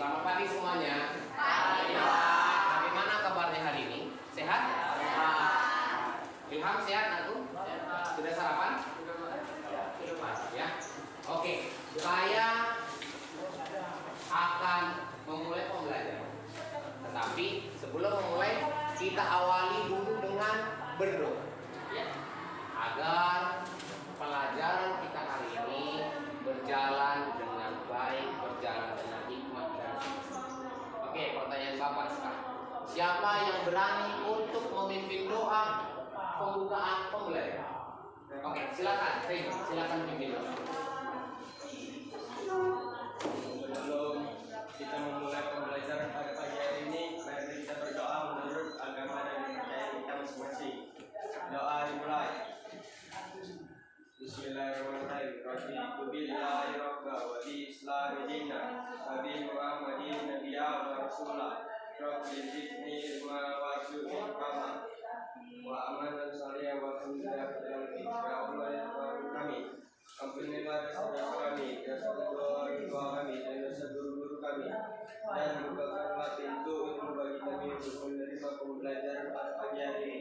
Selamat pagi semuanya. Pagi. Bagaimana kabarnya hari ini? Sehat? Ilham sehat, Aku? Sudah sarapan? Sudah. Ya. Oke, saya akan memulai pembelajaran. Tetapi sebelum memulai, kita awali dulu dengan berdoa. Agar pelajaran kita hari ini berjalan dengan baik, berjalan dengan hikmat dan Oke, pertanyaan Bapak sekarang. Siapa yang berani untuk memimpin doa pembukaan pembelajaran? Oke, silakan. Silakan pimpin doa. Sebelum kita memulai pembelajaran pada pagi hari ini, mari kita berdoa menurut agama dan kepercayaan kita masing-masing. Doa dimulai. Bismillahirrahmanirrahim. Raditu billahi rabba wa bi islami dina wa bi Muhammadin nabiyya wa rasulah. Rabbi zidni ilma warzuqni fahma wa amalan salih wa alhamdulillah ya Allah ya Tuhan kami. Ampunilah dosa kami, dosa kedua kami, dan dosa guru-guru kami, dan bukakanlah pintu ilmu bagi kami untuk menerima pembelajaran pada pagi hari ini.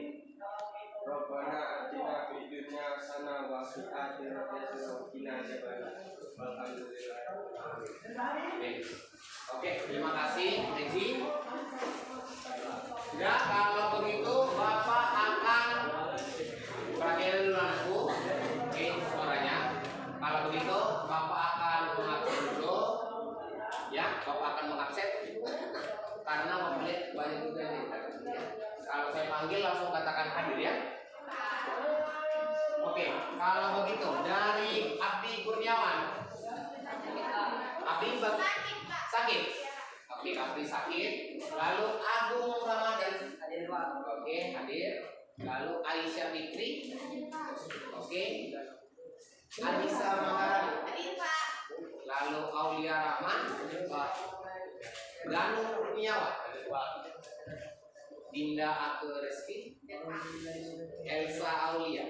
Rabbana atina fid dunya hasanah wa fil akhirati hasanah wa qina adzabannar. Alhamdulillah. Oke, terima kasih, Rezi. Ya, kalau begitu Bapak akan perhatikan dulu anakku. Oke, suaranya. Kalau begitu Bapak akan mengabsen dulu. Ya, Bapak akan mengabsen karena memilih banyak juga nih. Kalau saya panggil langsung katakan hadir ya. Oke, kalau begitu dari Abdi Kurniawan. Abdi sakit. Oke, Abdi sakit. Lalu Agung Ramadan hadir Pak. Oke, hadir. Lalu Aisyah Fikri. Oke. Anissa Maharani hadir Pak. Lalu Aulia Rahman Pak. Ganu Kurniawan hadir Pak. Dinda Ake Reski, Elsa Aulia,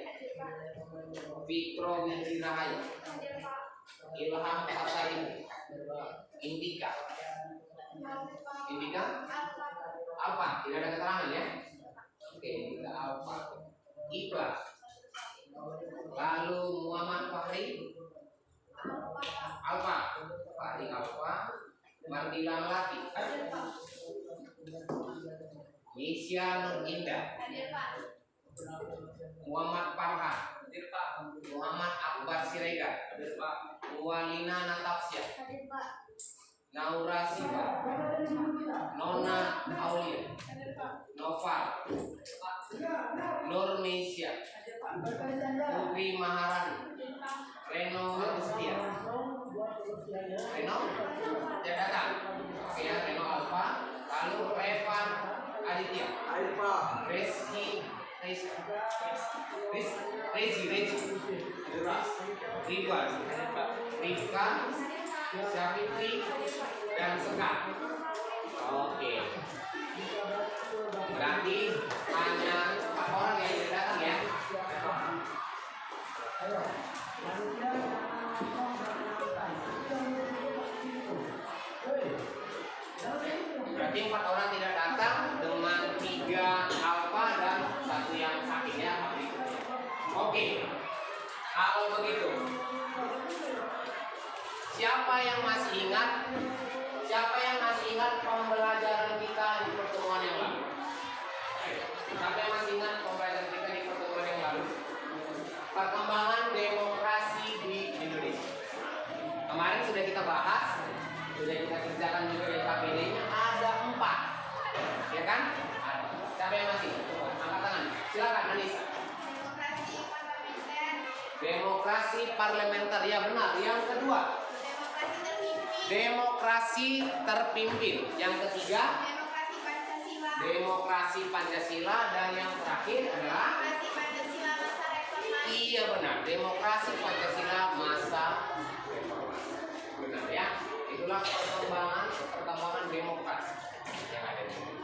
Fikro Wijirahayu, Ilham Pasari, Indika, Alfa, tidak ada keterangan ya? Oke, Indika Alfa, Iba, lalu Muhammad Fahri, Alfa, Fahri Alfa, Mardila Melati, Nisya Nur Indah, Muhammad Farhan, Muhammad Akbar Siregar, Walina Natapsya, Naura Siva, Nona Aulia, Noval, Nur Mesia, Putri Maharani, Reno Agustia, Reno tidak datang. Oke ya, Reno Alfa. Lalu Revan Aditya, Rezi, Ridwan, Rifka, Syafitri, dan Sekar. Oke. Berarti hanya 4 orang yang tidak datang ya. Berarti 4 orang tidak datang dengan 3 alfa dan 1 yang sakit ya. Oke. Kalau begitu, siapa yang masih ingat pembelajaran kita di pertemuan yang lalu? Siapa yang masih ingat pembelajaran kita di pertemuan yang lalu? Perkembangan demokrasi di Indonesia. Kemarin sudah kita bahas, sudah kita kerjakan juga di KPD-nya, ada 4, ya kan? Siapa yang masih? Angkat tangan. Silakan, Anissa. Demokrasi parlementer, ya benar. Yang kedua, demokrasi terpimpin. Yang ketiga, demokrasi Pancasila. Dan yang terakhir adalah iya benar, demokrasi Pancasila masa reformasi. Benar ya. Itulah perkembangan demokrasi yang ada di sini.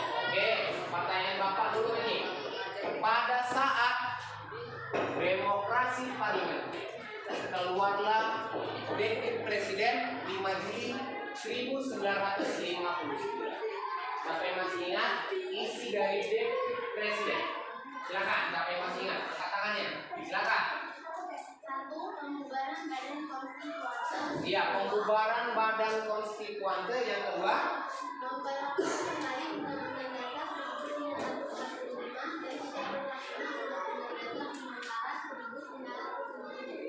Oke, pertanyaan Bapak dulu ini. Pada saat demokrasi parlemen keluarlah dekret presiden di majelis 1959. Siapa yang masih ingat isi dari dekret presiden? Silakan, siapa yang masih ingat? Angkat tangannya. Silakan. 1. Pembubaran Badan Konstituante. Iya, pembubaran Badan Konstituante. Yang kedua, Memperlakukan kembali Undang-Undang Dasar 1945 dan tidak berlakunya Undang-Undang Dasar sementara 1945.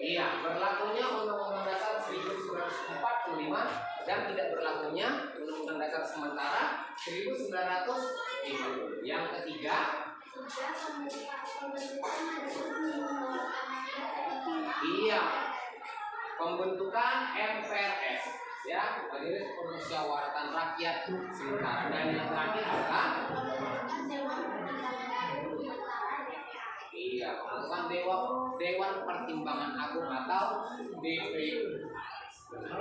iya, berlakunya Undang-Undang Dasar 1945 dan tidak berlakunya Undang-Undang Dasar sementara 1950. Yang ketiga, 3. Pembentukan Majelis Musyawarah iya, pembentukan MPRS, ya, Majelis Permusyawaratan Rakyat sementara. Dan yang terakhir adalah Pembentukan Dewan Pertimbangan Agung sementara DPR. iya, pembentukan Dewan Pertimbangan Agung atau DPU.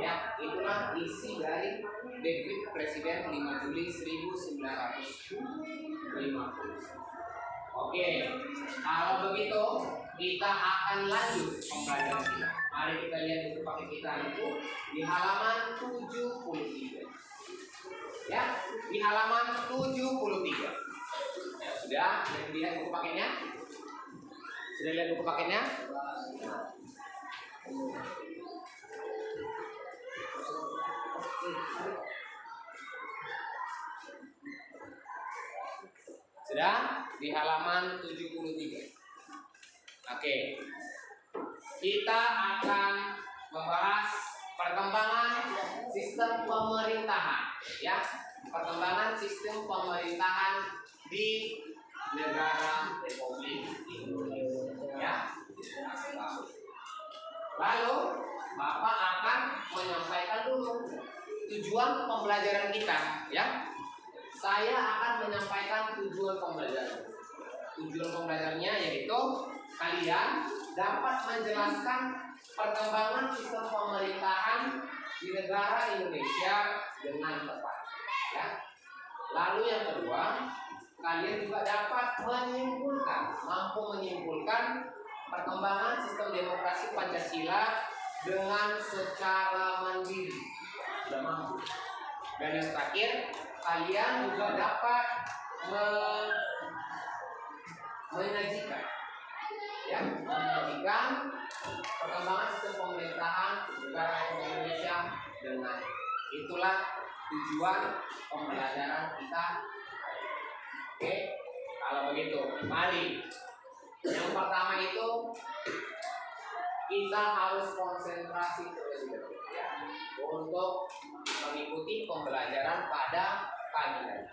Ya, itulah isi dari dekret Presiden 5 Juli 1950. Oke, kalau begitu kita akan lanjut pembelajaran kita. Mari kita lihat buku paket kita itu di halaman 73. Ya, di halaman 73. Ya, sudah lihat buku paketnya? Sudah lihat buku paketnya? Sudah di halaman 73. Oke. Kita akan membahas perkembangan sistem pemerintahan, ya. Perkembangan sistem pemerintahan di negara Republik Indonesia, ya. Lalu Bapak akan menyampaikan dulu tujuan pembelajaran kita, ya. Saya akan menyampaikan tujuan pembelajaran. Tujuan pembelajarannya yaitu kalian dapat menjelaskan perkembangan sistem pemerintahan di negara Indonesia dengan tepat, ya. Lalu yang kedua, kalian juga dapat mampu menyimpulkan perkembangan sistem demokrasi Pancasila dengan secara mandiri. Sudah mampu. Dan yang terakhir, kalian juga dapat menyajikan perkembangan sistem pemerintahan negara Indonesia dengan itulah tujuan pembelajaran kita. Oke, kalau begitu, mari. Yang pertama itu kita harus konsentrasi terus ya, untuk mengikuti pembelajaran pada pagi hari.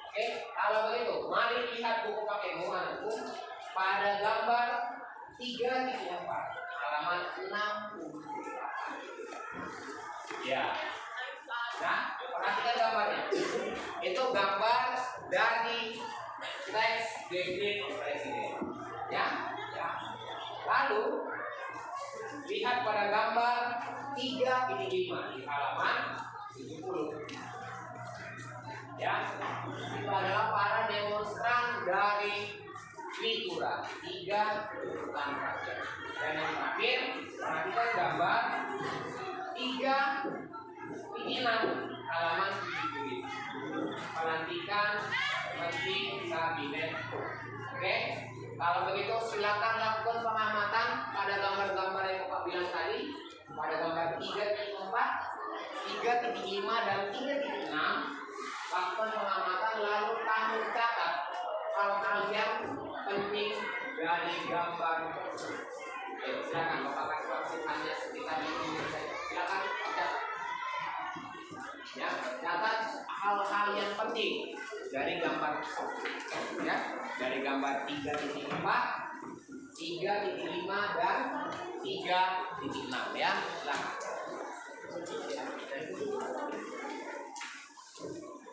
Oke, kalau begitu, mari lihat buku paketmu anakku pada gambar 3.4 halaman 60. Ya. Nah, perhatikan gambarnya. Itu gambar dari teks dekret presiden. Ya. Lalu lihat pada gambar 3.5 di halaman 70. Ya, itu adalah para demonstran dari Trikura 3 tuntutan rakyat. Dan yang terakhir, perhatikan gambar 3.6 halaman 70. Pelantikan Menteri Kabinet. Oke, kalau begitu silakan lakukan pengamatan pada gambar-gambar yang Bapak bilang tadi, pada gambar 3.4, 3.5 dan 3.6. Lakukan pengamatan lalu kamu catat hal-hal yang penting dari gambar tersebut. Silakan Bapak kasih waktunya sekitar 5 menit saja. Silakan catat. Ya, catat hal-hal yang penting dari gambar tersebut. Ya, dari gambar 3.4, 3.5 dan 3.6 ya. Silakan.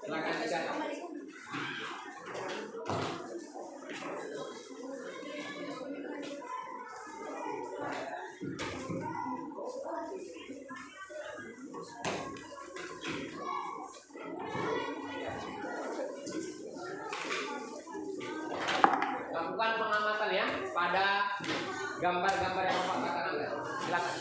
Silakan dicatat. Lakukan pengamatan ya pada gambar-gambar yang Bapak katakan. Silakan.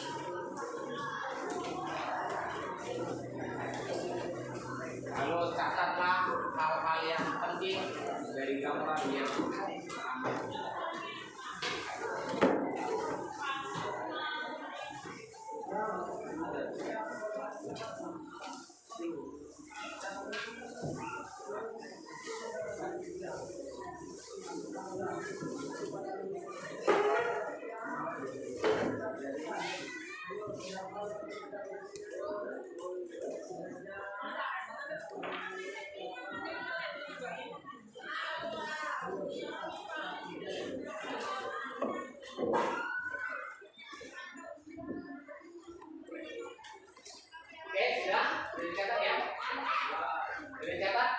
Oke, sudah dicatat ya. Sudah dicatat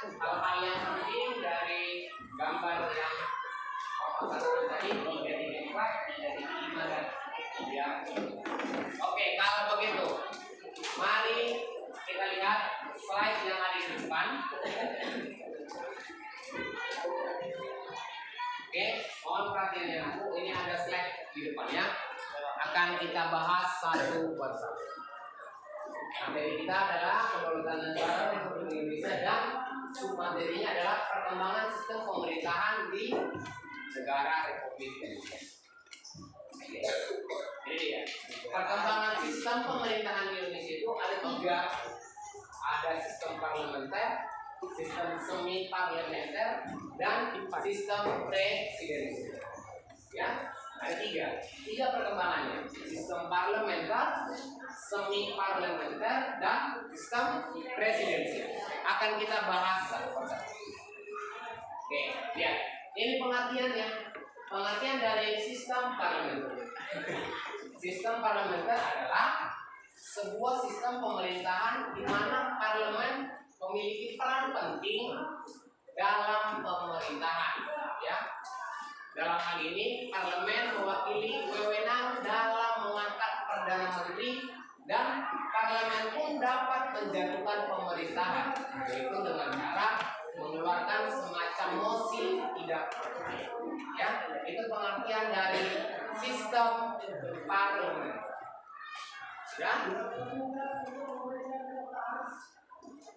hal-hal yang penting dari gambar yang pasangan tadi 3, 3, 4, 3, 5 dan 3. Oke, kalau begitu, mari kita lihat slide yang ada di depan. Oke, mohon perhatiannya. Ini ada slide di depannya. Akan kita bahas satu persatu. Materi kita adalah kedaulatan negara Republik Indonesia dan submaterinya adalah perkembangan sistem pemerintahan di negara Republik Indonesia. Oke. Ini dia. Perkembangan sistem pemerintahan di Indonesia itu ada 3. Ada sistem parlementer, sistem semi parlementer, dan sistem presidensial. Ya, ada 3 perkembangannya. Sistem parlementer, semi parlementer, dan sistem presidensial. Akan kita bahas satu persatu. Oke, lihat. Ini pengertiannya. Pengertian dari sistem parlementer. Sistem parlementer adalah sebuah sistem pemerintahan di mana parlemen memiliki peran penting dalam pemerintahan. Ya, dalam hal ini parlemen mewakili wewenang dalam mengangkat perdana menteri dan parlemen pun dapat menjatuhkan pemerintahan, yaitu dengan cara mengeluarkan semacam mosi tidak percaya. Ya, itu pengertian dari sistem parlemen. Ya.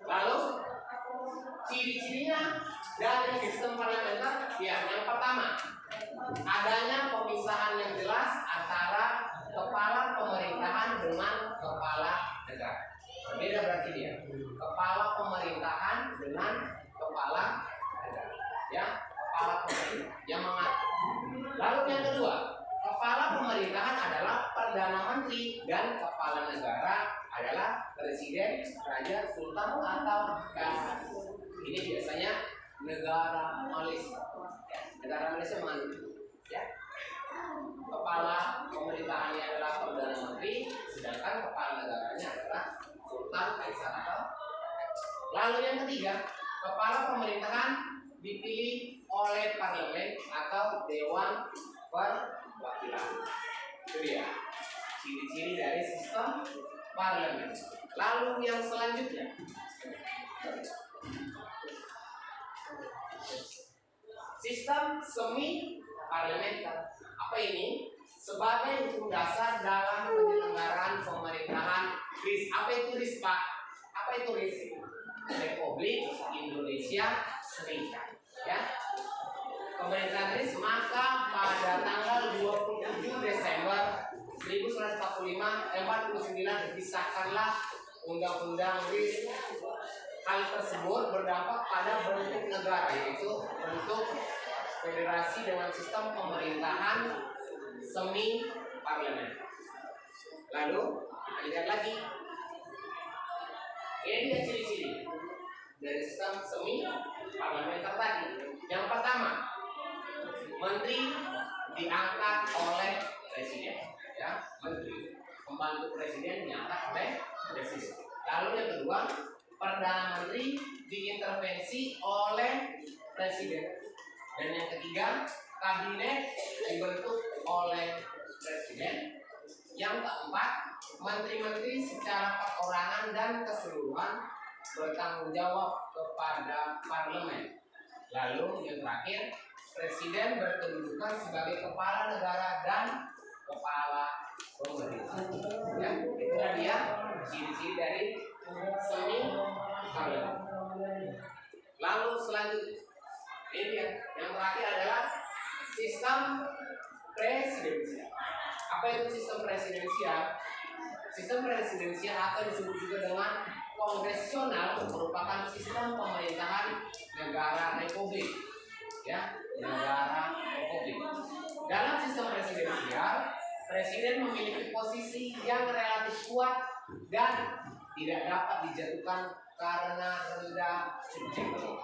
Lalu ciri-cirinya dari sistem parlementer, ya, yang pertama adanya pemisahan yang jelas antara kepala pemerintahan dengan kepala negara. Beda berarti dia. Kepala pemerintahan dengan kepala negara. Ya, kepala pemerintah yang mengatur. Lalu yang kedua, kepala pemerintahan adalah perdana menteri dan kepala negara adalah presiden, raja, sultan atau kasar. Ini biasanya negara Malaysia. Negara Malaysia mengatur. Ya. Kepala pemerintahannya adalah perdana menteri, sedangkan kepala negaranya adalah sultan, kaisar atau. Lalu yang ketiga, kepala pemerintahan dipilih oleh parlemen atau dewan perwakilan. Itu dia ciri-ciri dari sistem parlemen. Lalu yang selanjutnya, sistem semi parlementer. Apa ini? Sebagai hukum dasar dalam penyelenggaraan pemerintahan RIS. Apa itu RIS, Pak? Apa itu RIS? Republik Indonesia Serikat. Ya. Pemerintahan RIS maka pada tanggal 27 Desember 1949 disahkanlah Undang-Undang RIS. Hal tersebut berdampak pada bentuk negara, yaitu bentuk federasi dengan sistem pemerintahan semi parlemen. Lalu kita lihat lagi. Ini dia ciri-ciri dari sistem semi parlementer tadi. Yang pertama, menteri diangkat oleh presiden. Ya, menteri pembantu presiden diangkat oleh presiden. Lalu yang kedua, perdana menteri diintervensi oleh presiden. Dan yang ketiga, kabinet dibentuk oleh presiden. Yang keempat, menteri-menteri secara perorangan dan keseluruhan bertanggung jawab kepada parlemen. Lalu yang terakhir, presiden berkedudukan sebagai kepala negara dan kepala pemerintah. Ya, itulah dia ciri-ciri dari semi parlemen. Lalu selanjutnya, ini yang terakhir adalah sistem presidensial. Apa itu sistem presidensial? Sistem presidensial atau disebut juga dengan kongresional merupakan sistem pemerintahan negara republik. Ya, negara republik. Dalam sistem presidensial, Presiden memiliki posisi yang relatif kuat dan tidak dapat dijatuhkan karena rendah subjektif,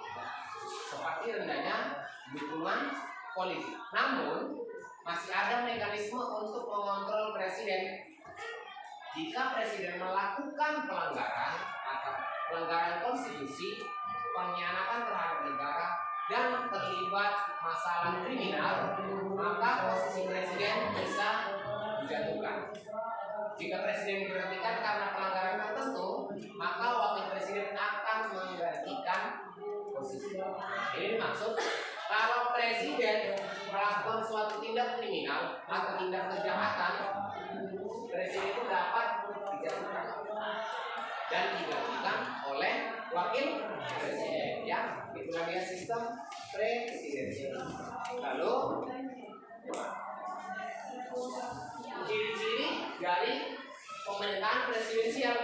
seperti rendahnya dukungan politik. Namun, masih ada mekanisme untuk mengontrol presiden. Jika presiden melakukan pelanggaran atau pelanggaran konstitusi, pengkhianatan terhadap negara, dan terlibat masalah kriminal, maka posisi presiden bisa dijatuhkan. Jika presiden diberhentikan karena pelanggaran tertentu, maka wakil presiden akan menggantikan posisi. Ini dimaksud kalau presiden melakukan suatu tindak kriminal atau tindak kejahatan, presiden itu dapat dijatuhkan dan digantikan oleh wakil presiden. Ya, itulah dia sistem presidensial. Lalu ciri-ciri dari pemerintahan presidensial,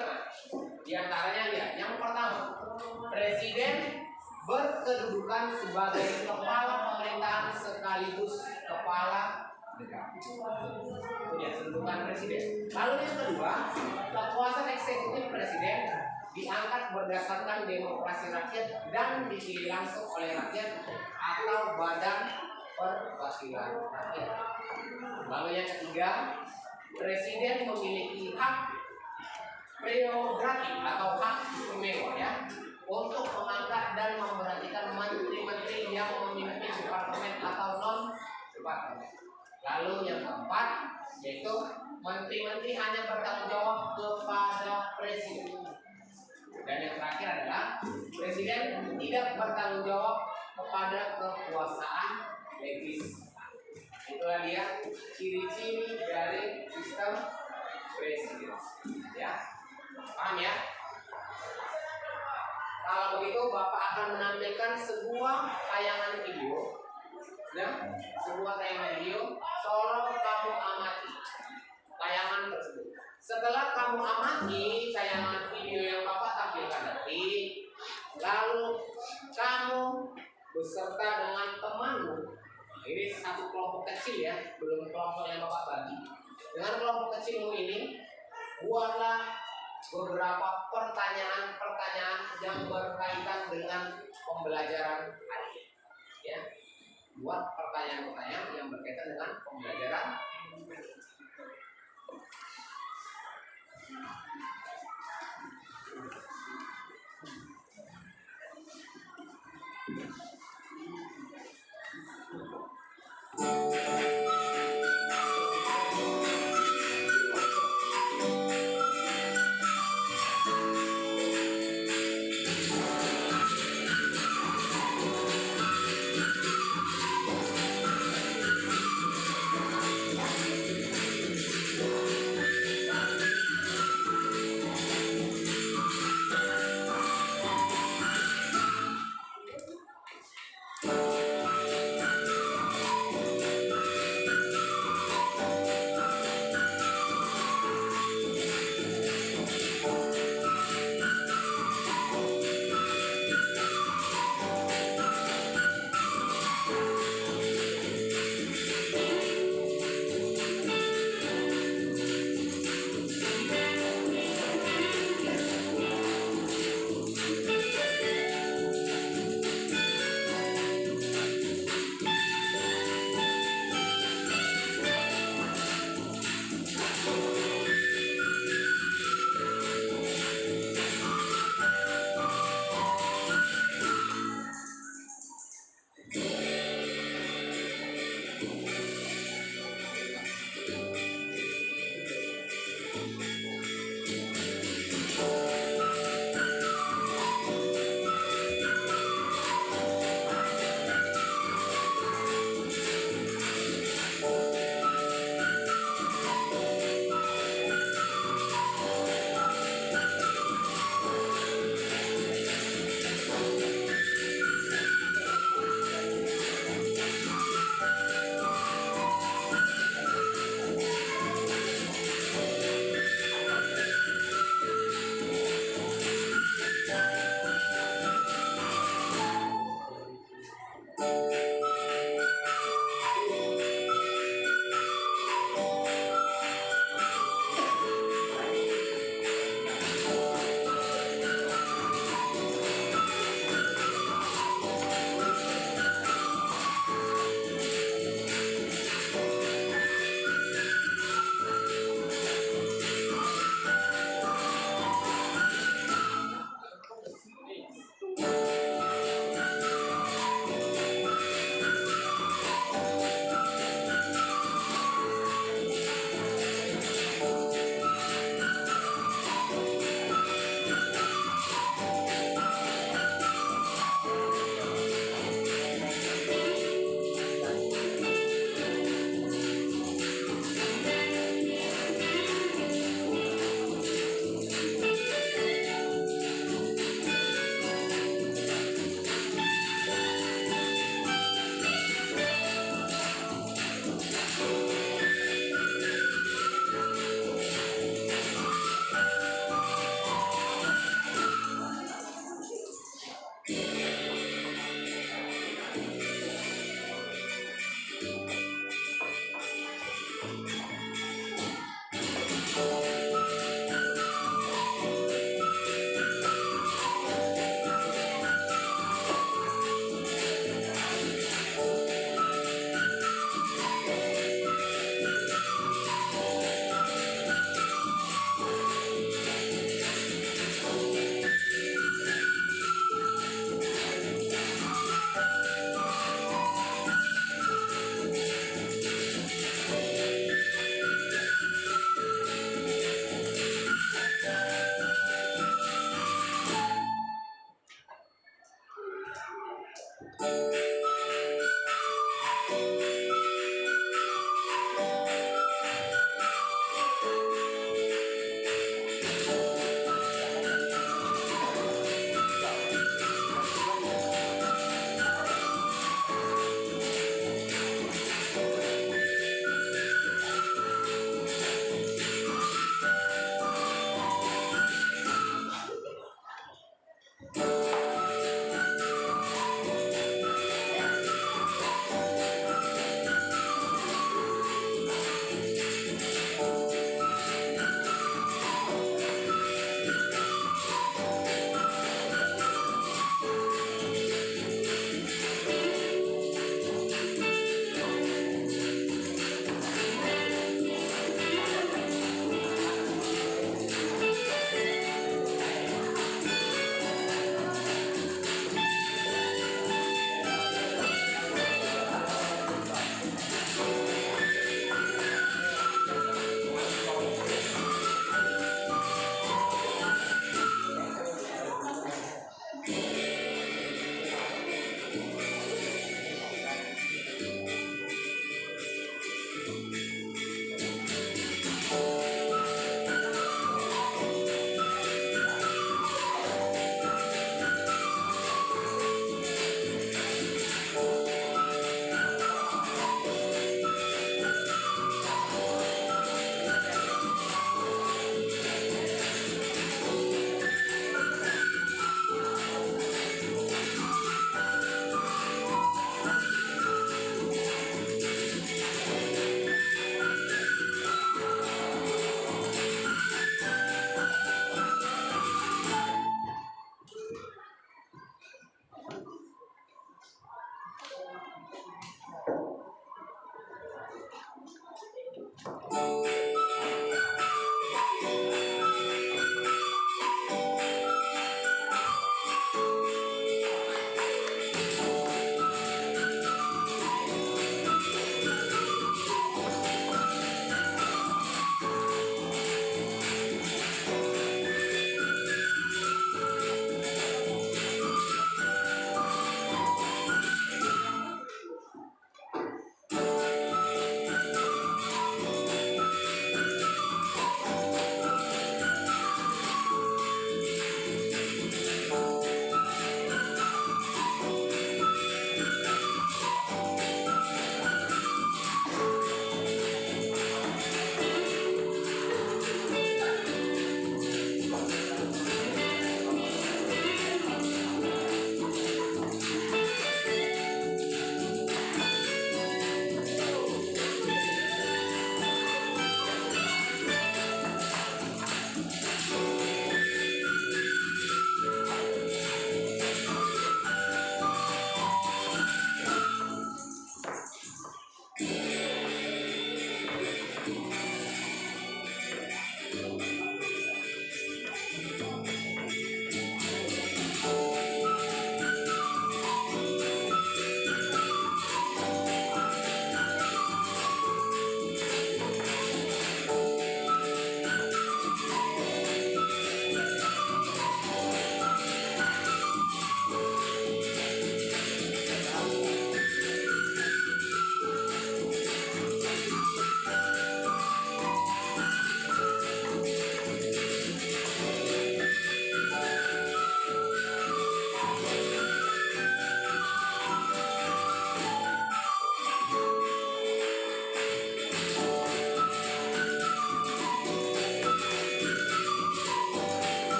di antaranya dia. Yang pertama, presiden berkedudukan sebagai kepala pemerintahan sekaligus kepala negara. Itu dia kedudukan presiden. Lalu yang kedua, kekuasaan eksekutif presiden diangkat berdasarkan demokrasi rakyat dan dipilih langsung oleh rakyat atau badan perwakilan rakyat. Lalu yang ketiga, presiden memiliki hak prerogatif atau hak istimewa ya untuk mengangkat dan memberhentikan menteri-menteri yang memimpin departemen atau non departemen. Lalu yang keempat, yaitu menteri-menteri hanya bertanggung jawab kepada presiden. Dan yang terakhir adalah presiden tidak bertanggung jawab kepada kekuasaan legislatif. Itulah dia ciri-ciri dari sistem presiden. Ya, paham ya? Kalau begitu Bapak akan menampilkan sebuah tayangan video. Nah, sebuah tayangan video. Tolong kamu amati tayangan tersebut. Setelah kamu amati tayangan video yang Bapak tampilkan nanti, lalu kamu beserta dengan temanmu, ini satu kelompok kecil ya, belum kelompok yang Bapak bagi. Dengan kelompok kecilmu ini, buatlah beberapa pertanyaan-pertanyaan yang berkaitan dengan pembelajaran hari ini. Ya, buat pertanyaan-pertanyaan yang berkaitan dengan pembelajaran.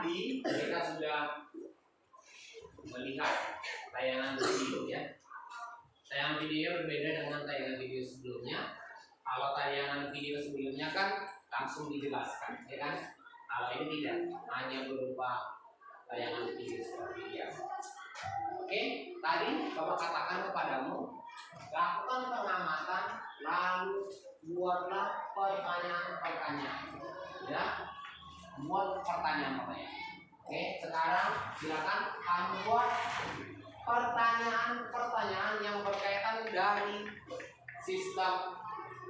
tadi kita sudah melihat tayangan video ya. Tayangan video berbeda dengan tayangan video sebelumnya. Kalau tayangan video sebelumnya kan langsung dijelaskan, ya kan? Kalau ini tidak, hanya berupa tayangan video seperti biasa. Oke, tadi Bapak katakan kepadamu, lakukan pengamatan, lalu buatlah pertanyaan-pertanyaan. Ya, buat pertanyaan-pertanyaan. Oke, sekarang silakan kamu buat pertanyaan-pertanyaan yang berkaitan dari sistem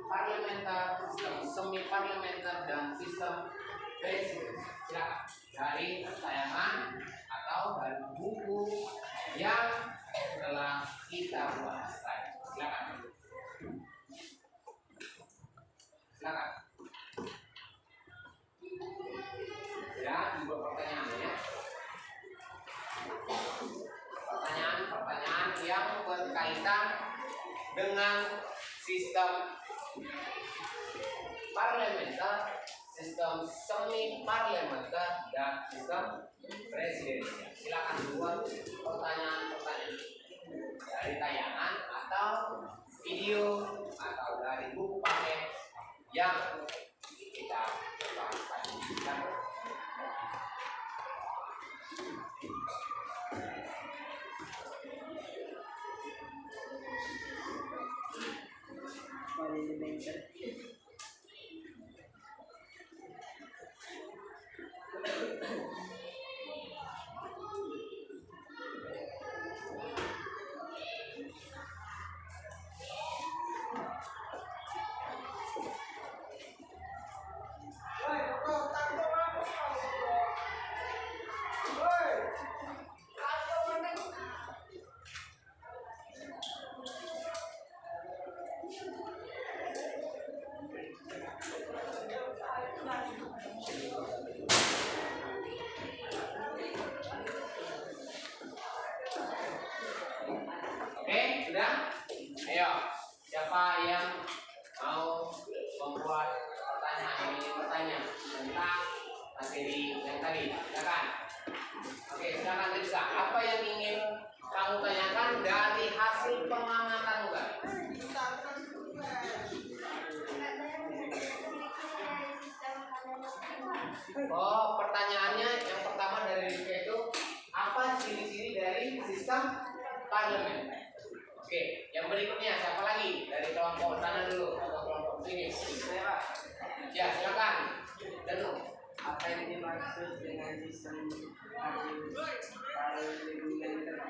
parlementer, sistem semi parlementer, dan sistem presidensi. Silakan dari tayangan atau dari buku yang telah kita bahas tadi. Silakan. Silakan. Ya, dibuat pertanyaannya. Pertanyaan-pertanyaan yang berkaitan dengan sistem parlementer, sistem semi parlementer, dan sistem presidensial. Silakan buat pertanyaan-pertanyaan dari tayangan atau video atau dari buku paket yang kita bahas tadi. Silakan. Oke, sudah? Ayo, siapa yang mau membuat pertanyaan ini bertanya tentang materi yang tadi? Silakan. Oke, silakan Rizka. Apa yang ingin kamu tanyakan dari hasil pengamatan tadi? Oh, pertanyaannya yang pertama dari Rizka itu apa ciri-ciri dari sistem parlemen? Oke, yang berikutnya siapa lagi dari kelompok sana dulu atau kelompok sini? Saya Pak. Ya, silakan. Danu. Apa yang dimaksud dengan sistem parlementer?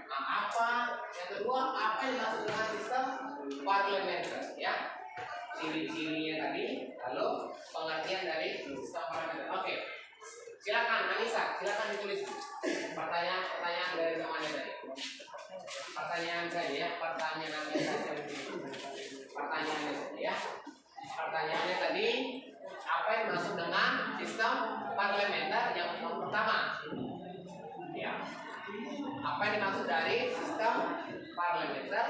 Nah, apa yang kedua? Apa yang dimaksud dengan sistem parlementer? Ya, ciri-cirinya tadi, lalu pengertian dari sistem parlementer. Oke, silakan Anissa, silakan ditulis pertanyaan-pertanyaan dari temannya tadi. Pertanyaan saja ya, pertanyaannya saja. Pertanyaannya saja ya. Pertanyaannya tadi, apa yang dimaksud dengan sistem parlementer yang pertama? Ya. Apa yang dimaksud dari sistem parlementer?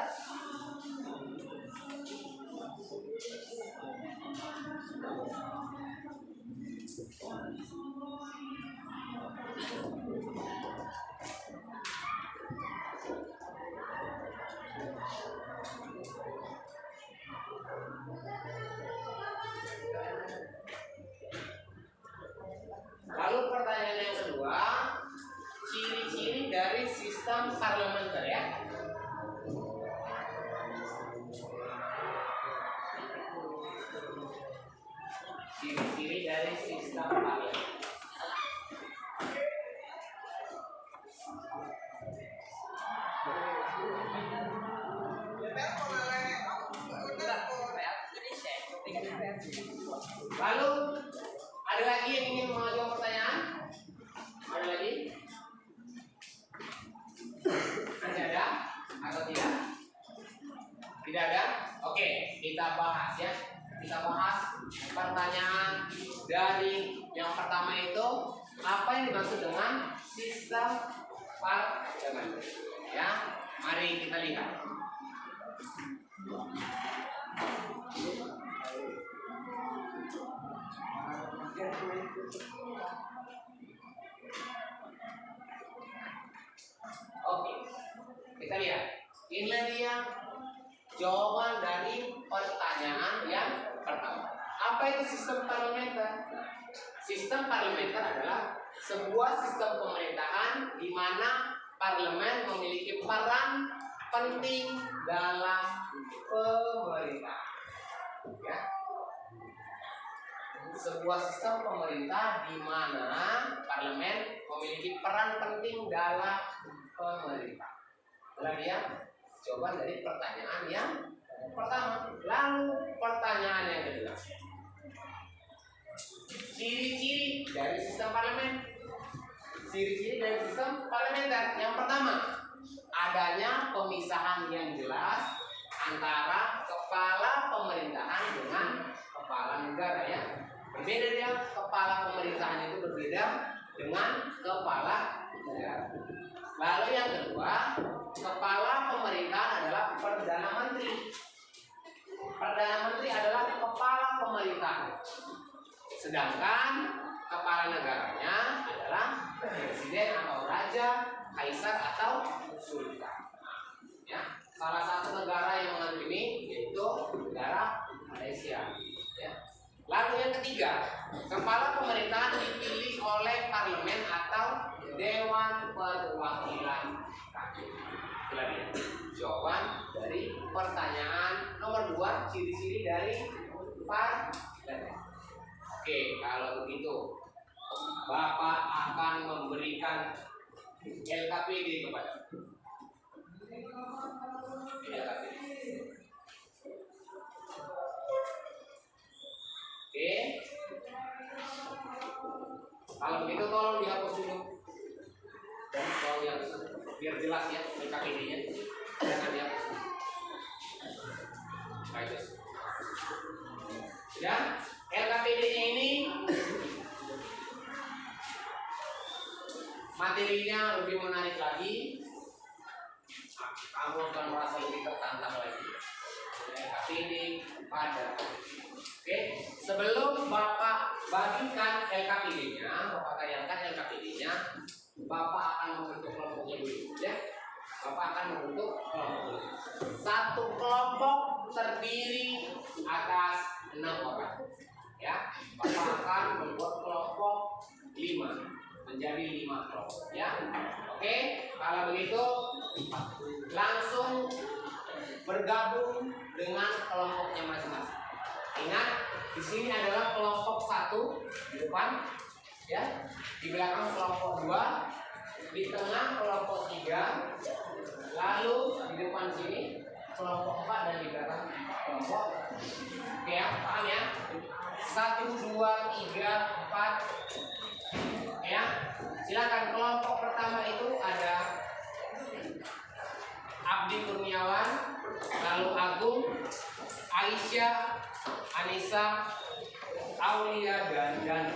Lalu pertanyaan yang kedua, ciri-ciri dari sistem parlementer ya. Ciri-ciri dari sistem parlementer. Lalu ada lagi yang ingin mengajukan pertanyaan? Ada lagi? Masih ada atau tidak? Tidak ada? Oke, kita bahas ya. Kita bahas pertanyaan dari yang pertama itu, apa yang dimaksud dengan sistem parlementer? Ya, mari kita lihat. Kita lihat. Inilah dia jawaban dari pertanyaan yang pertama. Apa itu sistem parlementer? Sistem parlementer adalah sebuah sistem pemerintahan di mana parlemen memiliki peran penting dalam pemerintahan. Ya. Sebuah sistem pemerintah di mana parlemen memiliki peran penting dalam pemerintah. Itulah dia jawaban dari pertanyaan yang pertama. Lalu pertanyaan yang kedua. Ciri-ciri dari sistem parlemen. Ciri-ciri dari sistem parlementer. Yang pertama, adanya pemisahan yang jelas antara kepala pemerintahan dengan kepala negara ya. Berbeda dia, kepala pemerintahan itu berbeda dengan kepala negara. Lalu yang kedua, kepala pemerintahan adalah Perdana Menteri. Perdana Menteri adalah kepala pemerintahan. Sedangkan kepala negaranya adalah presiden atau raja, kaisar atau sultan. Ya, salah satu negara yang menganut ini yaitu negara Malaysia. Ya. Lalu yang ketiga, kepala pemerintahan dipilih oleh parlemen atau Dewan Perwakilan Rakyat. Itulah dia jawaban dari pertanyaan nomor 2, ciri-ciri dari parlemen. Oke, kalau begitu Bapak akan memberikan LKPD kepada LKPD. Oke. Kalau begitu tolong dihapus dulu. Dan tolong dihapus biar jelas ya LKPD-nya. Jangan dihapus. Baik. Ya. LKPD-nya ini materinya lebih menarik lagi. Kamu akan merasa lebih tertantang lagi. LKPD pada. Oke, sebelum Bapak bagikan LKPD-nya, Bapak tayangkan LKPD-nya, Bapak akan membentuk kelompoknya dulu, ya. Bapak akan membentuk kelompok. Satu kelompok terdiri atas 6 orang. Ya, Bapak akan membuat kelompok 5 menjadi 5 kelompok. Ya, oke. Kalau begitu, langsung bergabung dengan kelompoknya masing-masing. Ingat, di sini adalah kelompok 1 di depan, ya. Di belakang kelompok 2, di tengah kelompok 3, lalu di depan sini kelompok 4 dan di belakang kelompok. Oke ya, paham ya? 1, 2, 3, 4. Ya, silakan. Kelompok pertama itu ada Abdi Kurniawan, lalu Agung, Aisyah, Anissa, Aulia, dan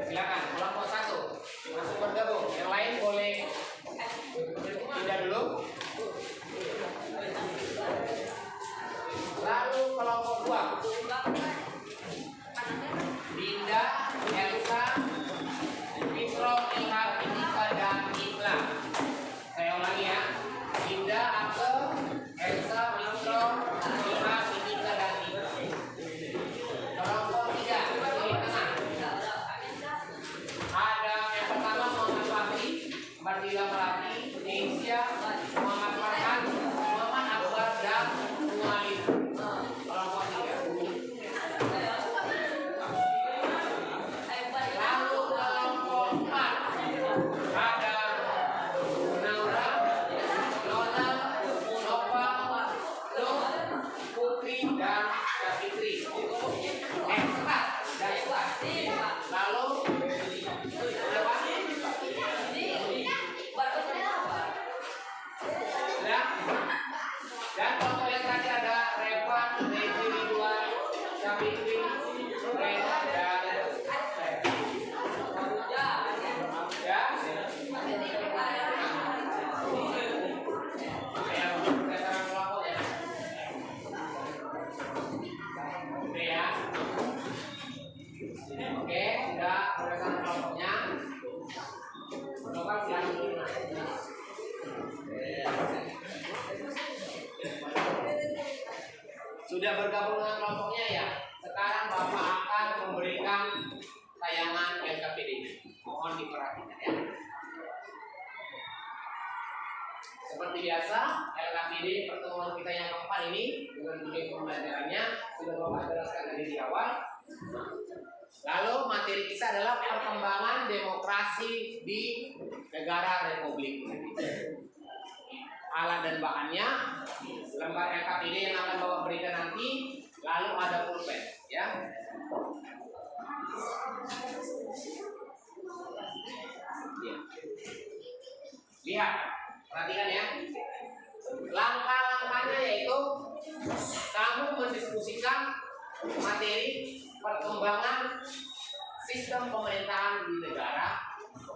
silakan. Kelompok 1 langsung bergabung. Yang lain boleh tidak dulu. Lalu kelompok 2 Dinda, Elsa, Fitro, Ilham, Indika, dan Ibla. Saya ulangi ya. Dinda, Ake, Elsa, Fitro, Ilham, Indika, dan Ibla. bergabung dengan kelompoknya ya. Sekarang Bapak akan memberikan tayangan LKPD. Mohon diperhatikan ya. Seperti biasa, LKPD pertemuan kita yang keempat ini dengan judul pembelajarannya sudah Bapak jelaskan tadi di awal. Lalu materi kita adalah perkembangan demokrasi di negara Republik Indonesia. Alat dan bahannya lembar LKPD yang akan Bapak berikan nanti, lalu ada pulpen ya. Lihat, perhatikan ya. Langkah-langkahnya yaitu kamu mendiskusikan materi perkembangan sistem pemerintahan di negara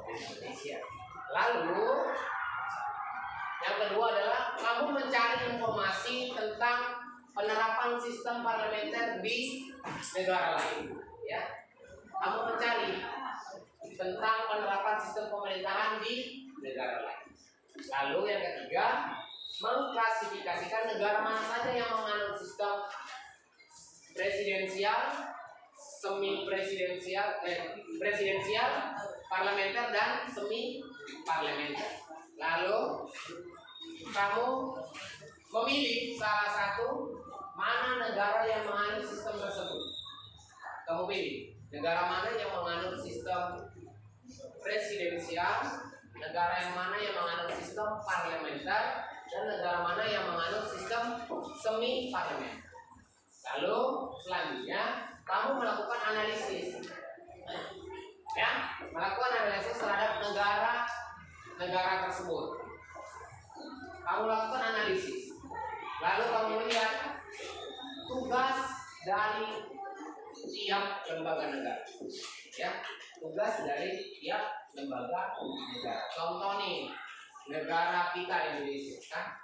Indonesia. Lalu yang kedua adalah kamu mencari informasi tentang penerapan sistem parlementer di negara lain. Ya, kamu mencari tentang penerapan sistem pemerintahan di negara lain. Lalu yang ketiga, mengklasifikasikan negara mana saja yang menganut sistem presidensial, semi presidensial, presidensial, parlementer dan semi parlementer. Lalu kamu memilih salah satu mana negara yang menganut sistem tersebut. Kamu pilih negara mana yang menganut sistem presidensial, negara yang mana yang menganut sistem parlementer, dan negara mana yang menganut sistem semi parlementer. Lalu selanjutnya kamu melakukan analisis, ya, melakukan analisis terhadap negara tersebut. Kamu lakukan analisis, lalu kamu melihat tugas dari tiap lembaga negara, ya, tugas dari tiap lembaga negara. Contoh nih, negara kita Indonesia, kan?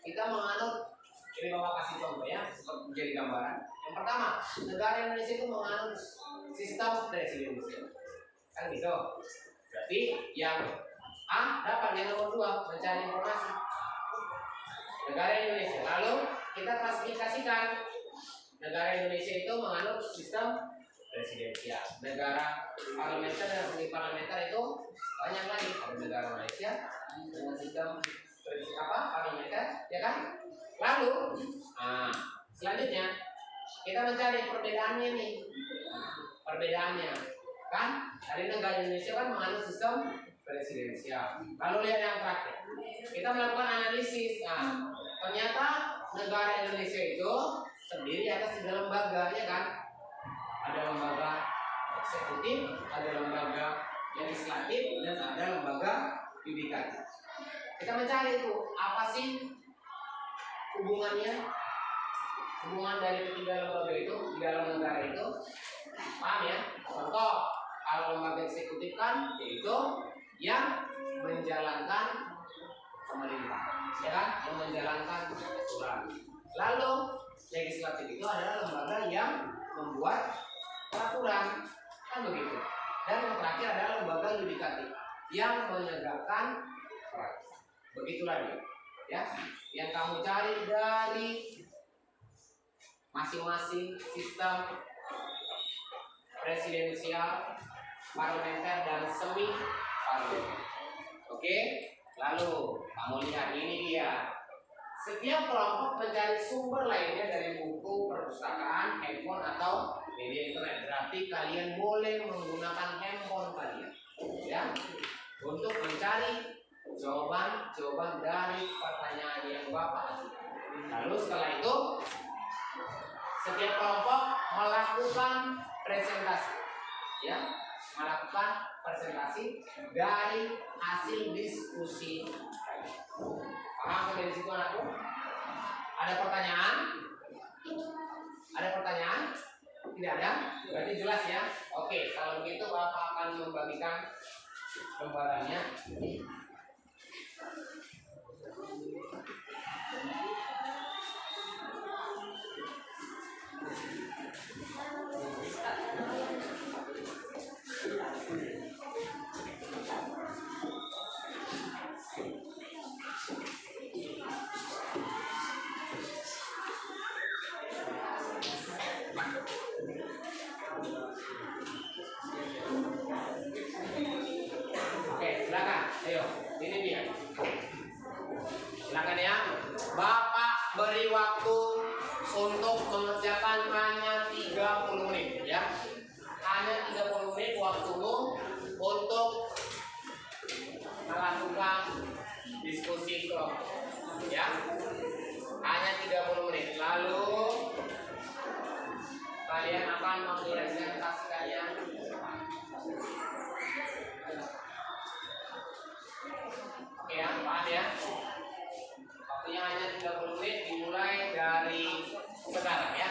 Kita menganut, ini Bapak kasih contoh ya, menjadi gambaran. Yang pertama, negara Indonesia itu menganut sistem presidensial, kan gitu. Berarti yang A dapat, yang nomor 2 mencari informasi negara Indonesia. Lalu kita klasifikasikan negara Indonesia itu menganut sistem presidensial. Negara parlementer dan semi parlementer itu banyak lagi. Ada negara Malaysia dengan sistem parlementer, ya kan? Lalu, selanjutnya kita mencari perbedaannya nih. Perbedaannya, kan? Dari negara Indonesia kan menganut sistem presidensial. Lalu lihat yang terakhir, kita melakukan analisis. Ternyata negara Indonesia itu terdiri atas 3 lembaga, ya kan? Ada lembaga eksekutif, ada lembaga legislatif, dan ada lembaga yudikatif. Kita mencari itu apa sih hubungannya, hubungan dari ketiga lembaga itu di dalam negara itu. Paham ya? Contoh, kalau lembaga eksekutif kan yaitu yang menjalankan pemerintah, ya kan? Yang menjalankan aturan. Lalu legislatif itu adalah lembaga yang membuat peraturan, kan begitu. Dan yang terakhir adalah lembaga yudikatif yang menegakkan peraturan. Begitulah dia, ya. Yang kamu cari dari masing-masing sistem presidensial, parlementer, dan semi parlementer. Oke, lalu kamu lihat ini dia. Setiap kelompok mencari sumber lainnya dari buku, perpustakaan, handphone, atau media internet. Berarti kalian boleh menggunakan handphone kalian, ya, untuk mencari jawaban dari pertanyaan yang Bapak ajukan. Lalu setelah itu setiap kelompok melakukan presentasi, ya, melakukan presentasi dari hasil diskusi. Paham sampai di situ anakku? Ada pertanyaan? Ada pertanyaan? Tidak ada? Berarti jelas ya. Oke, kalau begitu Bapak akan membagikan lembarannya. Oke, silakan. Ayo, ini dia. Silakan ya. Bapak beri waktu untuk mengerjakan hanya 30 menit ya. Hanya 30 menit waktumu untuk melakukan diskusi kelompok ya. Hanya 30 menit. Lalu kalian akan mempresentasikannya. Oke ya, paham ya? Waktunya hanya 30 menit dimulai dari sekarang ya.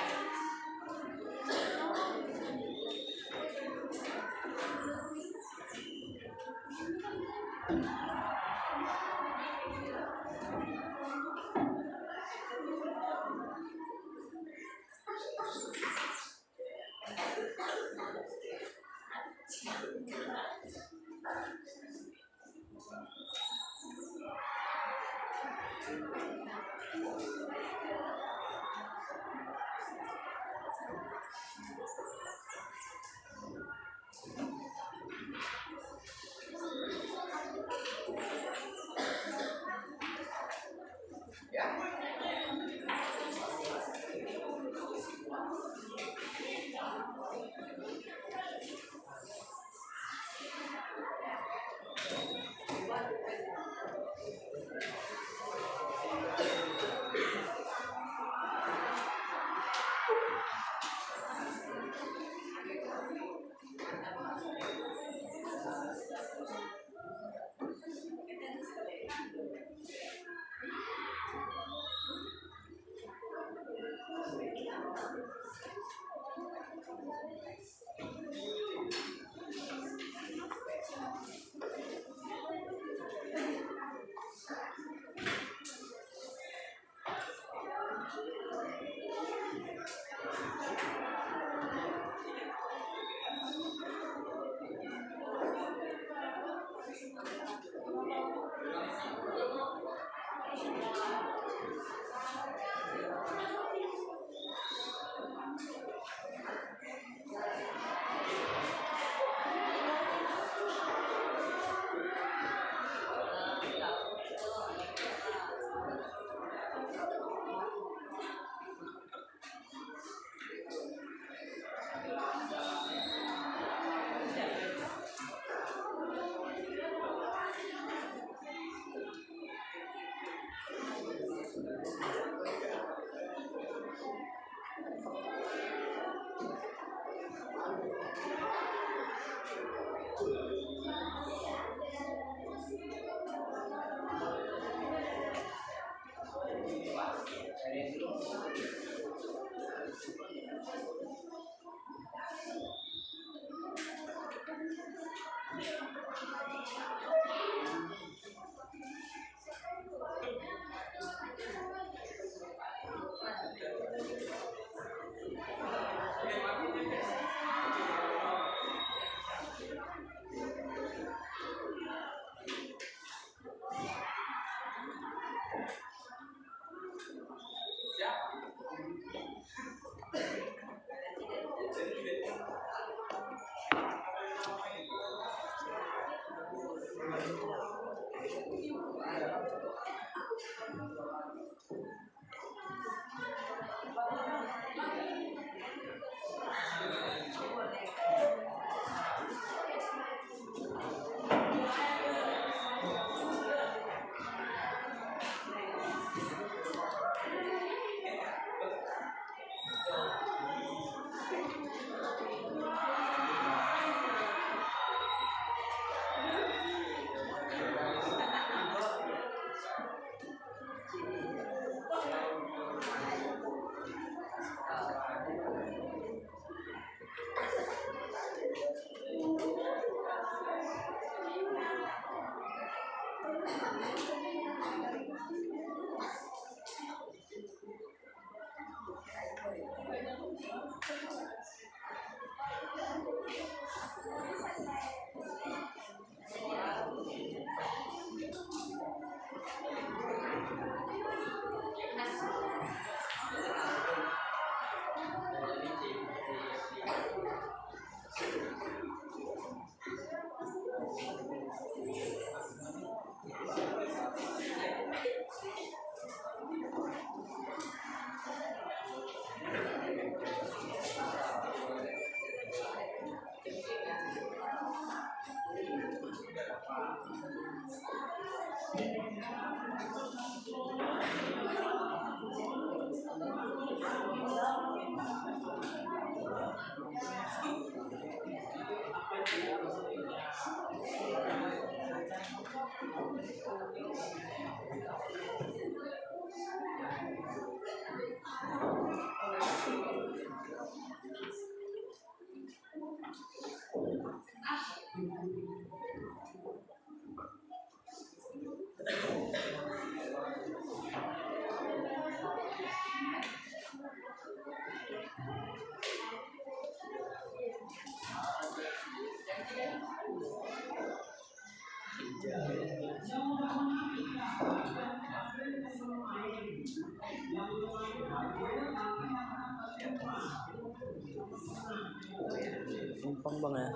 Gampang bang ya.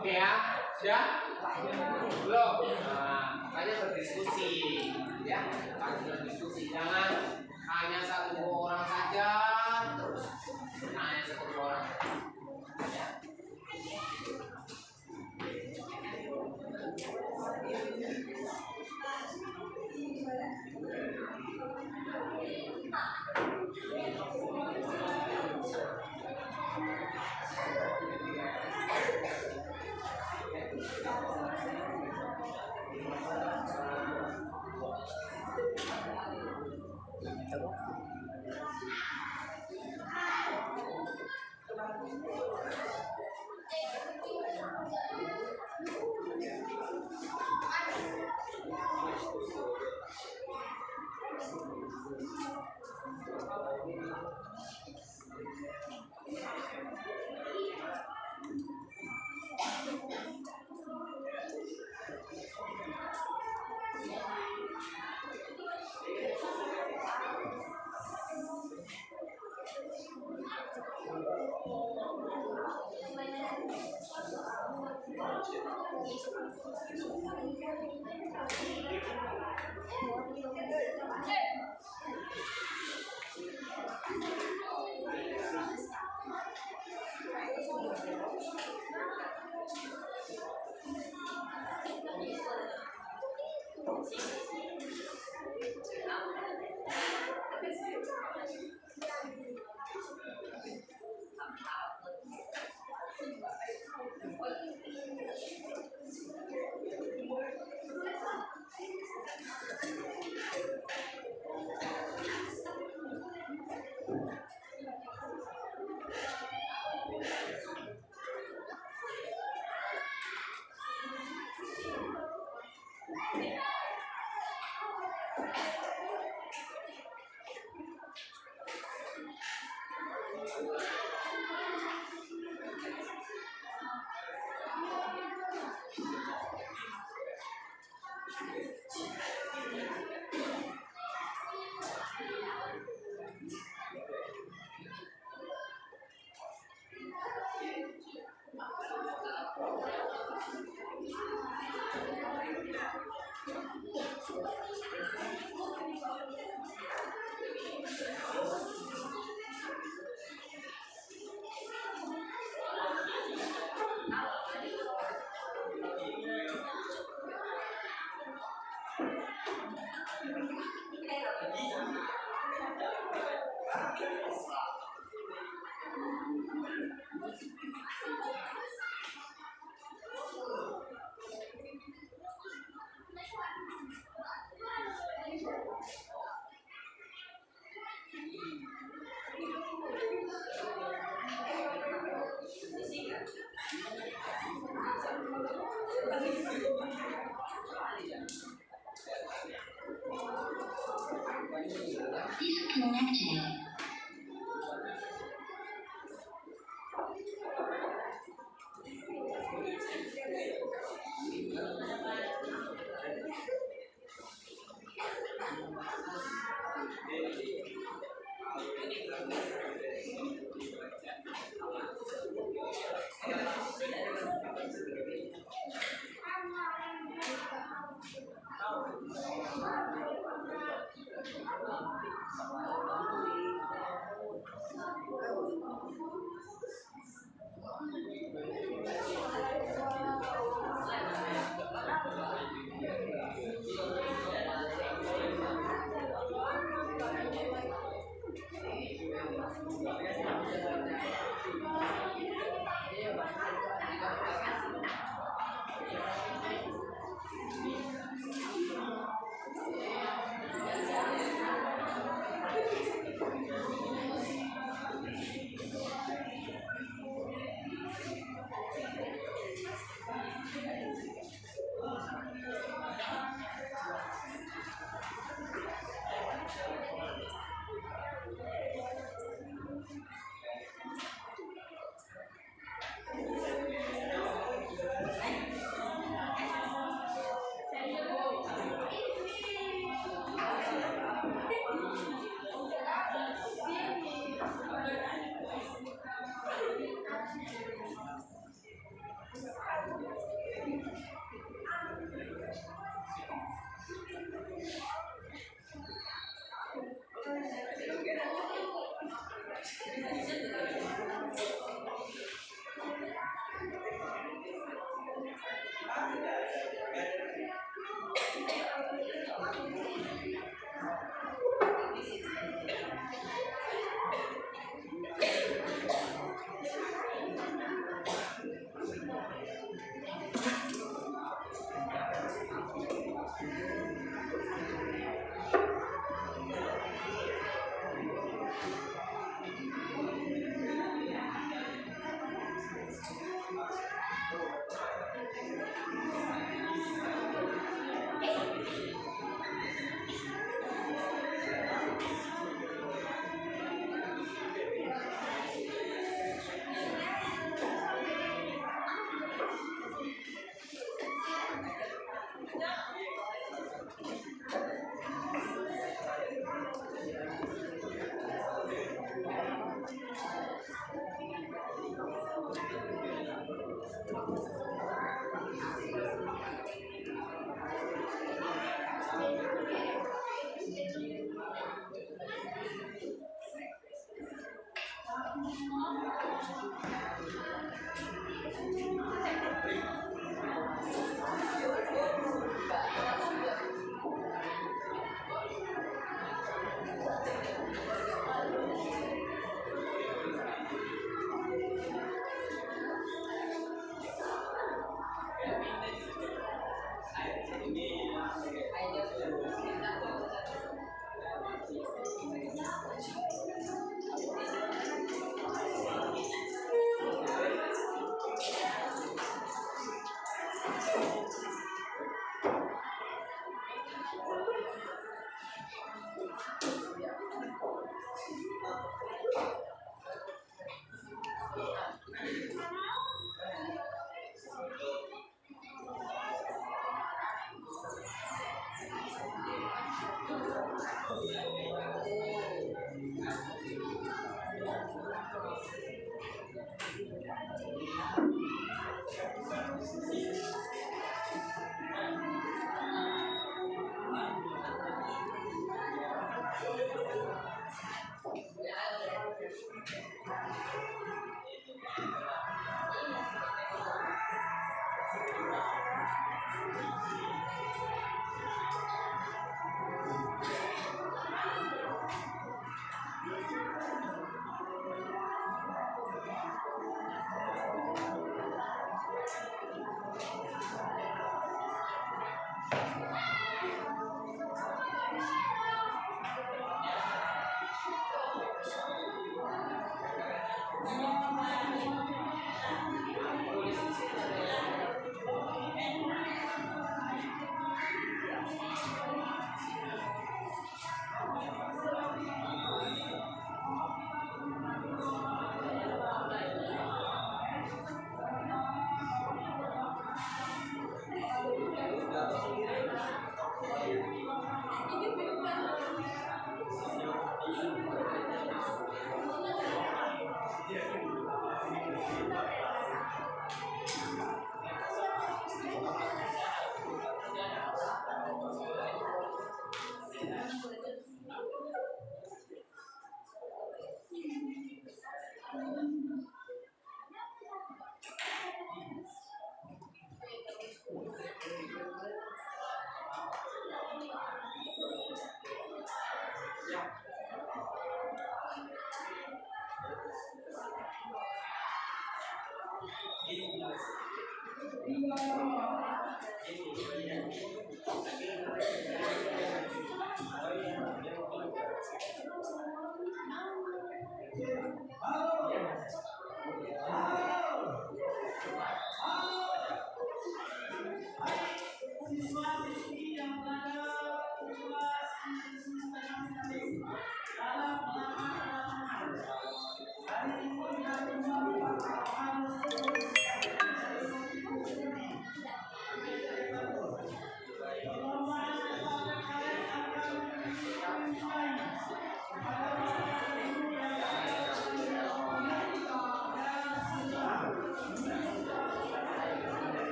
Oke ya, sudah? Belum? Nah, makanya berdiskusi, ya, harus berdiskusi. Jangan hanya satu dua orang saja, terus hanya satu dua orang. Ya.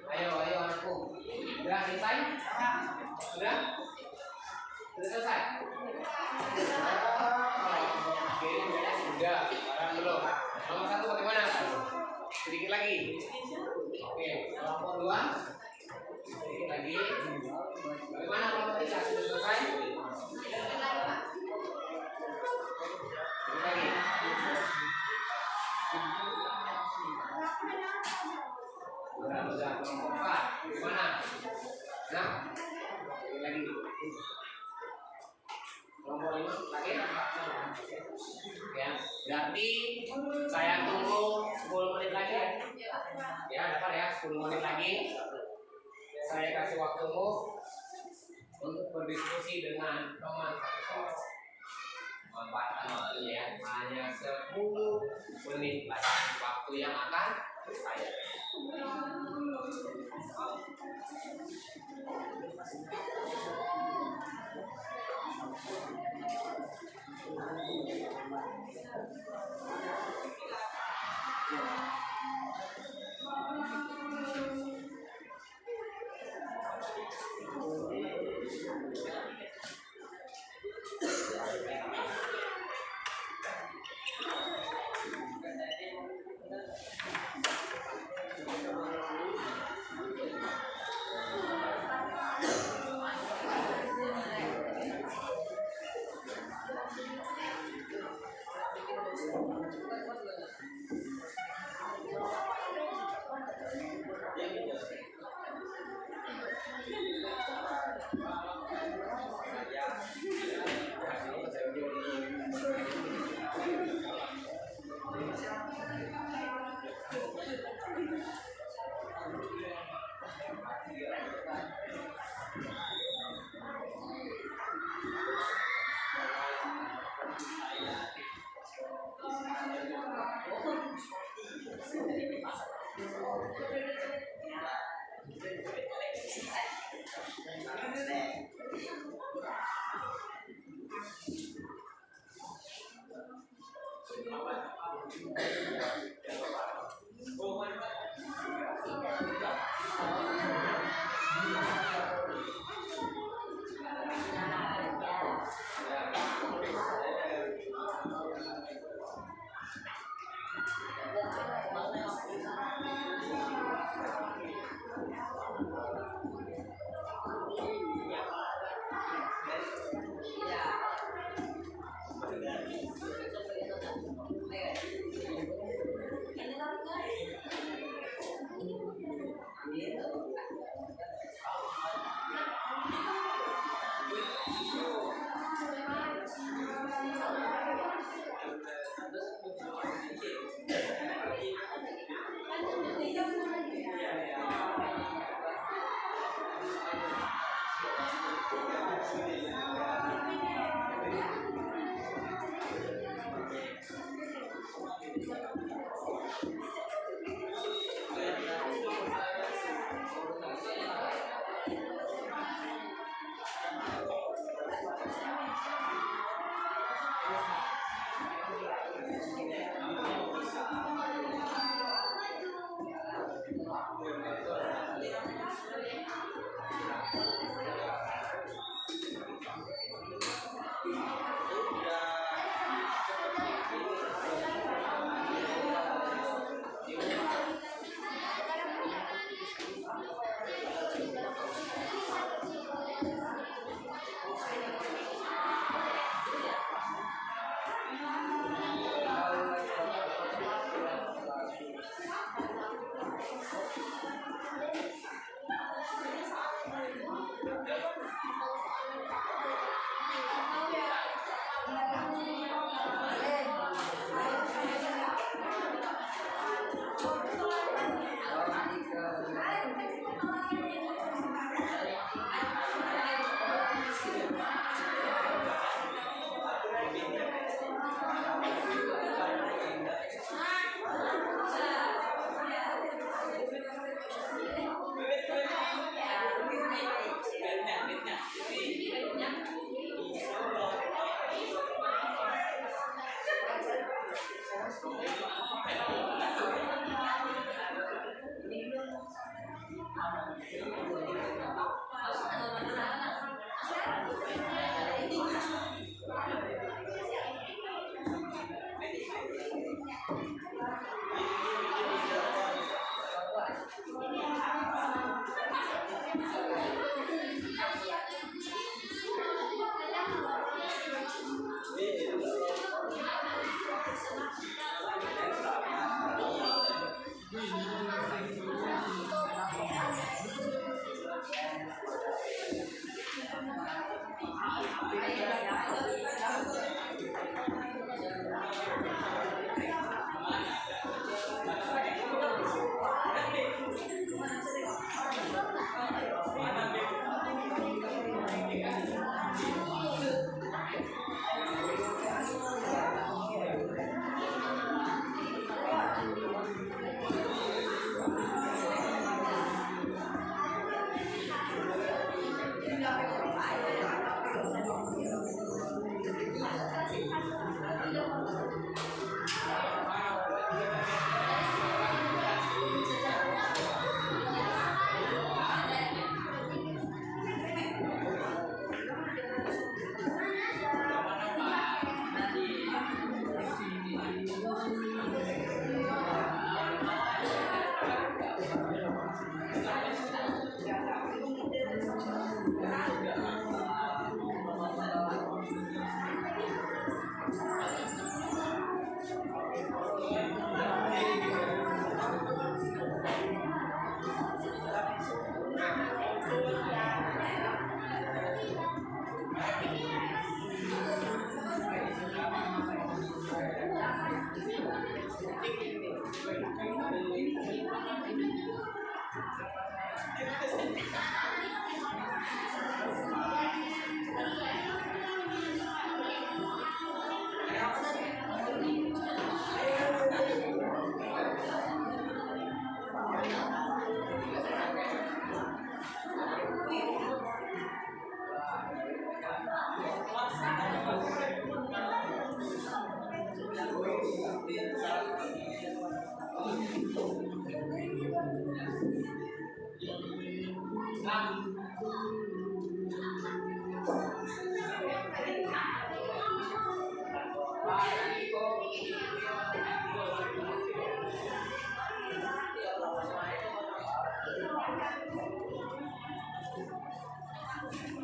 Ayo, ayo anakku. Sudah selesai? Sudah? Sudah selesai? Oke, sudah. Sekarang belum. Nomor 1 bagaimana? Sedikit lagi. Oke, kelompok 2. Sedikit lagi. Bagaimana kelompok 3? Sudah selesai? Sedikit lagi. Sudah kelompok 4. Bagaimana? Nah, sedikit lagi. Kelompok 5 lagi. Ya, berarti saya tunggu 10 menit lagi ya. Ya, dapat ya 10 menit lagi. Saya kasih waktumu untuk berdiskusi dengan teman satu kelompok. Manfaatkan waktunya ya, hanya 10 menit lagi. Waktu yang akan saya.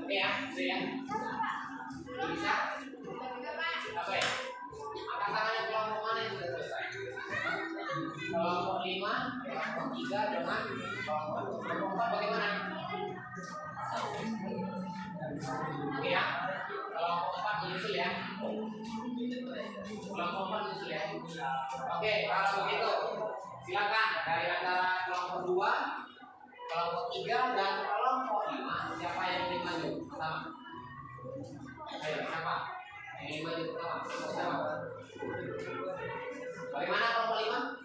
Oke ya, itu ya. Bisa? Oke. Angkat tangannya kelompok mana yang sudah selesai? Kelompok 5, kelompok 3 dengan kelompok 4 bagaimana? Oke ya. Kelompok 4 menyusul ya. Kelompok 4 menyusul ya. Oke, kalau begitu silakan dari antara kelompok 2, kelompok 3 dan kelompok 5 siapa yang ingin maju pertama? Ayo, siapa? Yang ingin maju pertama? Siapa? Bagaimana kelompok 5?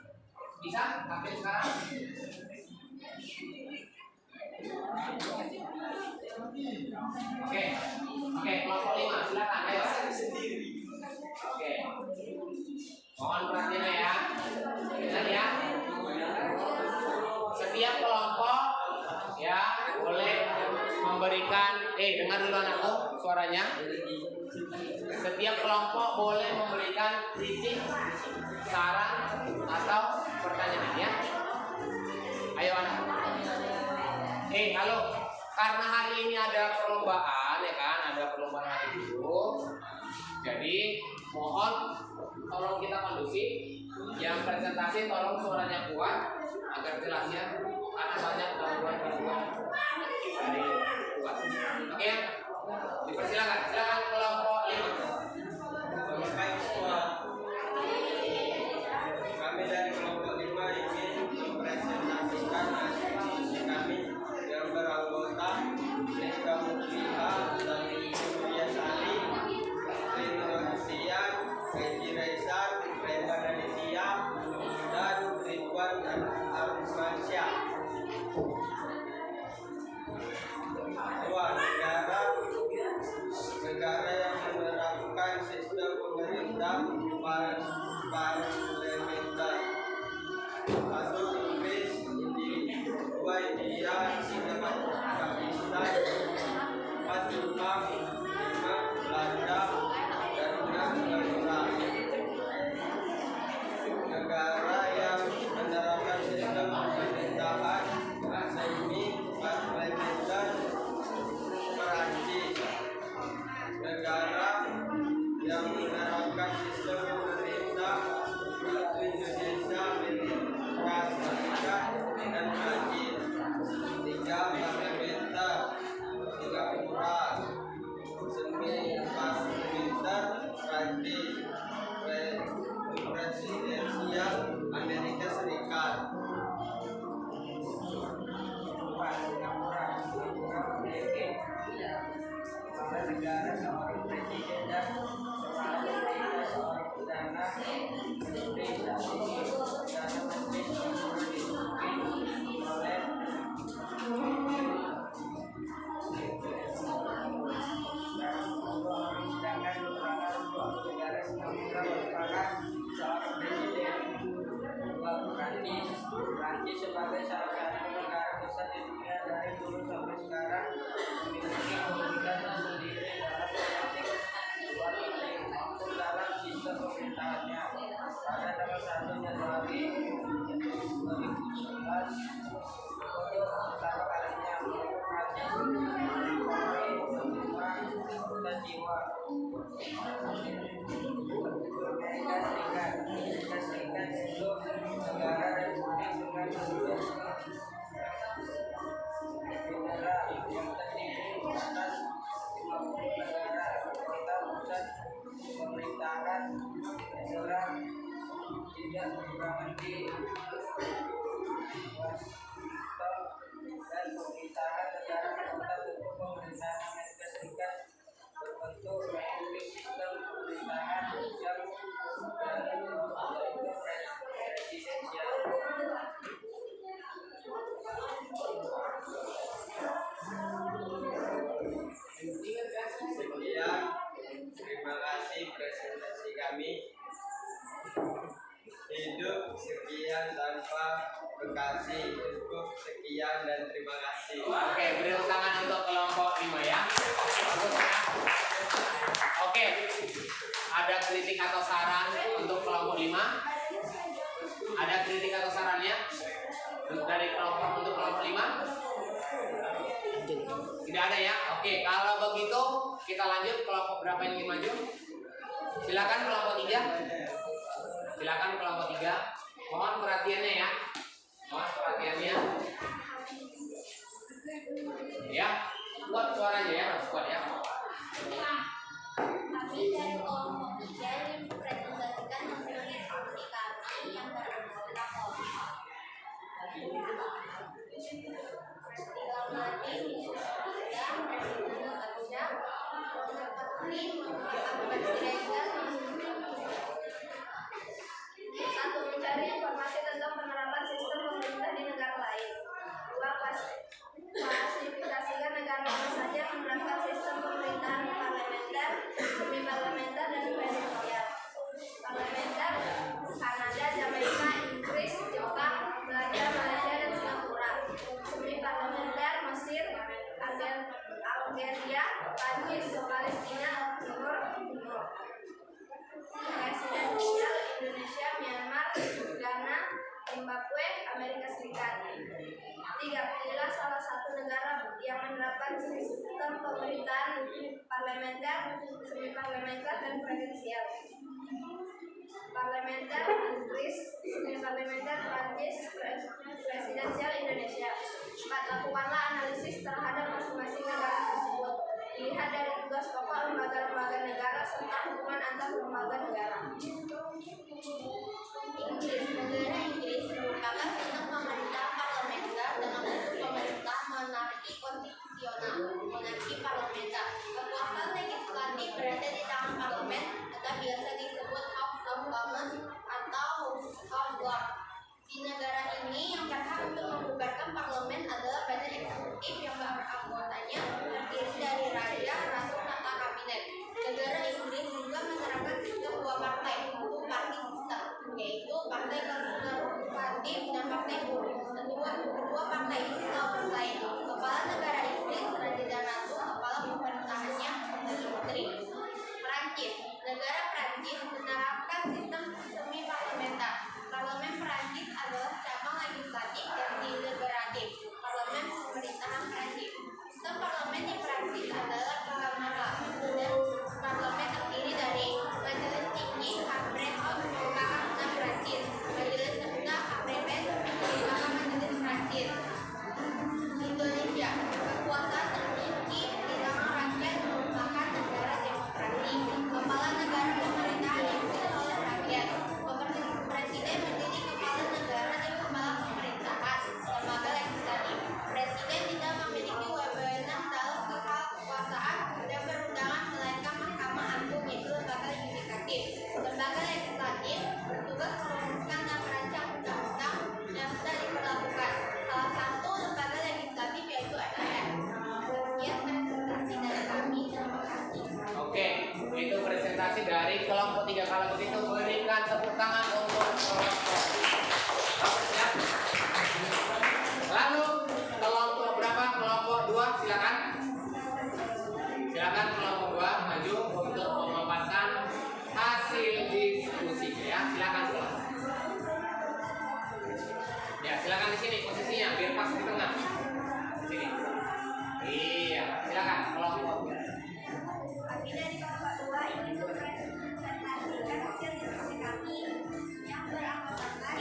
Bisa? Tampil sekarang? Oke, oke, kelompok 5 silakan. Ayo. Oke. Mohon perhatiannya ya. Dengar ya. Setiap kelompok ya boleh memberikan dengar dulu anakku suaranya. Setiap kelompok boleh memberikan kritik, saran atau pertanyaan ya. Ayo anak. Halo. Karena hari ini ada perlombaan ya kan, ada perlombaan hari Minggu. Jadi mohon tolong kita kondusif. Yang presentasi tolong suaranya kuat agar jelasnya karena banyak gangguan dari kuat. Oke ya? Dipersilakan. Silakan kelompok 5. Baik semua. Kami dari kelompok 5 ingin mempresentasikan hasil diskusi kami yang beranggota Rizka Mukliha, Sari Surya Sari, Rino Rahasian, Reji Reisar, Reba Danisia, dan Ridwan Armansyah. 2. Negara yang menerapkan sistem pemerintah parlementer. 1. Inggris, 2. India, 3. Pakistan, 4. Jepang, 5. Belanda, dan 6. Belanda. Negara yang menerapkan sistem pemerintahan semi parlementer. Perancis. Negara yang menerapkan sistem pemerintah yaitu Indonesia, Amerika Serikat, dan Brazil. 3. Parlementer. Singapura. Semi parlementer Prancis. Presidensial Amerika Serikat. Negara seorang presiden dan seorang menteri, seorang perdana menteri, perdana menteri dipimpin oleh sedangkan beberapa negara Singapura merupakan seorang presiden. 2. Prancis sebagai salah satu negara besar di dunia dari dulu sampai sekarang memiliki keunikan sendiri dalam politik luar negeri maupun dalam sistem pemerintahannya. Pada tanggal 1 Januari 2011 untuk pertama kalinya Prancis memulai pembunuhan juta jiwa. Amerika Serikat itu negara republik dengan penduduk federal yang terdiri atas 50 negara kota pusat pemerintahan federal tidak berperan di Washington dan pemerintahan negara kota untuk pemerintahan Amerika Serikat berbentuk republik sistem pemerintahan yang yaitu presidensial. Sekian, terima kasih presentasi kami. Hidup, sekian dan kasih. Cukup sekian dan terima kasih. Oke, beri tepuk tangan untuk kelompok 5 ya. Bagus ya. Oke, ada kritik atau saran untuk kelompok 5? Ada kritik atau sarannya dari kelompok untuk kelompok 5? Tidak ada ya. Oke, kalau begitu kita lanjut. Kelompok berapa yang ingin maju? Silakan kelompok 3. Silakan kelompok 3. Mohon perhatiannya ya. Mohon perhatiannya. Ya, kuat suaranya ya, harus kuat ya. Kami dari kelompok 3 ingin mempresentasikan hasil diskusi kami yang beranggota kelompok. Dilamati dan Presiden Abuja, Menteri Mengatakan Presiden satu, mencari informasi tentang penerapan sistem pemerintah di negara lain. 2, klasifikasikan negara mana saja menerapkan sistem pemerintahan parlementer, semi parlementer, dan presidensial. Parlementer: Kanada, Jamaika, Inggris, Jepang, Belanda, Malaysia, dan Singapura. Semi parlementer: Mesir, Algeria, Prancis, Palestina, Timur. Presidensial: Indonesia, Myanmar, Ghana, Zimbabwe, Amerika Serikat. 3, pilihlah salah satu negara yang menerapkan sistem pemerintahan parlementer, semi parlementer, dan presidensial. Parlementer: Inggris, semi parlementer: Prancis, presidensial: Indonesia. 4, lakukanlah analisis terhadap masing-masing negara tersebut. Dilihat dari tugas pokok lembaga-lembaga negara serta hubungan antar lembaga negara. Inggris. Negara Inggris merupakan sistem pemerintahan parlementer dengan bentuk pemerintah monarki konstitusional, monarki parlementer. Kekuasaan legislatif berada di tangan parlemen atau biasa disebut House of Commons atau House of Lords. Di negara ini yang berhak untuk membubarkan parlemen adalah badan eksekutif yang anggotanya terdiri dari raja, ratu, serta kabinet. Negara Inggris juga menerapkan sistem 2 partai, two-party system, yaitu partai konservatif dan partai buruh. Kedua partai ini selalu bersaing. Kepala negara Inggris, raja dan ratu, kepala pemerintahannya menteri. Prancis. Negara Prancis menerapkan sistem semi parlementer. Parlemen Prancis adalah cabang legislatif dan deliberatif. Parlemen pemerintahan Prancis. Sistem parlemen di Prancis adalah parlemen dan parlemen terdiri dari majelis tinggi, Chambre Haute, merupakan senat Prancis, majelis rendah, Chambre Basse, merupakan majelis Prancis. Indonesia. Kekuasaan tertinggi di tangan rakyat, merupakan negara demokrasi. Kepala negara pemerintahan dipilih oleh rakyat. Presiden menjadi kepala negara dan kepala pemerintahan. Lembaga legislatif. Presiden tidak memiliki wewenang dalam hal kekuasaan dan perundangan melainkan Mahkamah Agung, yaitu lembaga yudikatif. Lembaga legislatif bertugas merumuskan dan merancang undang-undang yang sudah diberlakukan. Salah satu lembaga legislatif yaitu MPR. Sekian presentasi dari kami. Terima kasih. Oke, itu presentasi dari kelompok 3. Kalau begitu berikan tepuk tangan untuk kelompok. Ya. Lalu kelompok berapa? Kelompok 2, silakan. Silakan kelompok 2 maju untuk memaparkan hasil diskusi ya. Silakan kelompok. Ya, silakan di sini posisinya biar pas di tengah. Di sini. Iya, silakan kelompok. Kami dari kelompok 2 ingin mempresentasikan hasil diskusi kami yang beranggotakan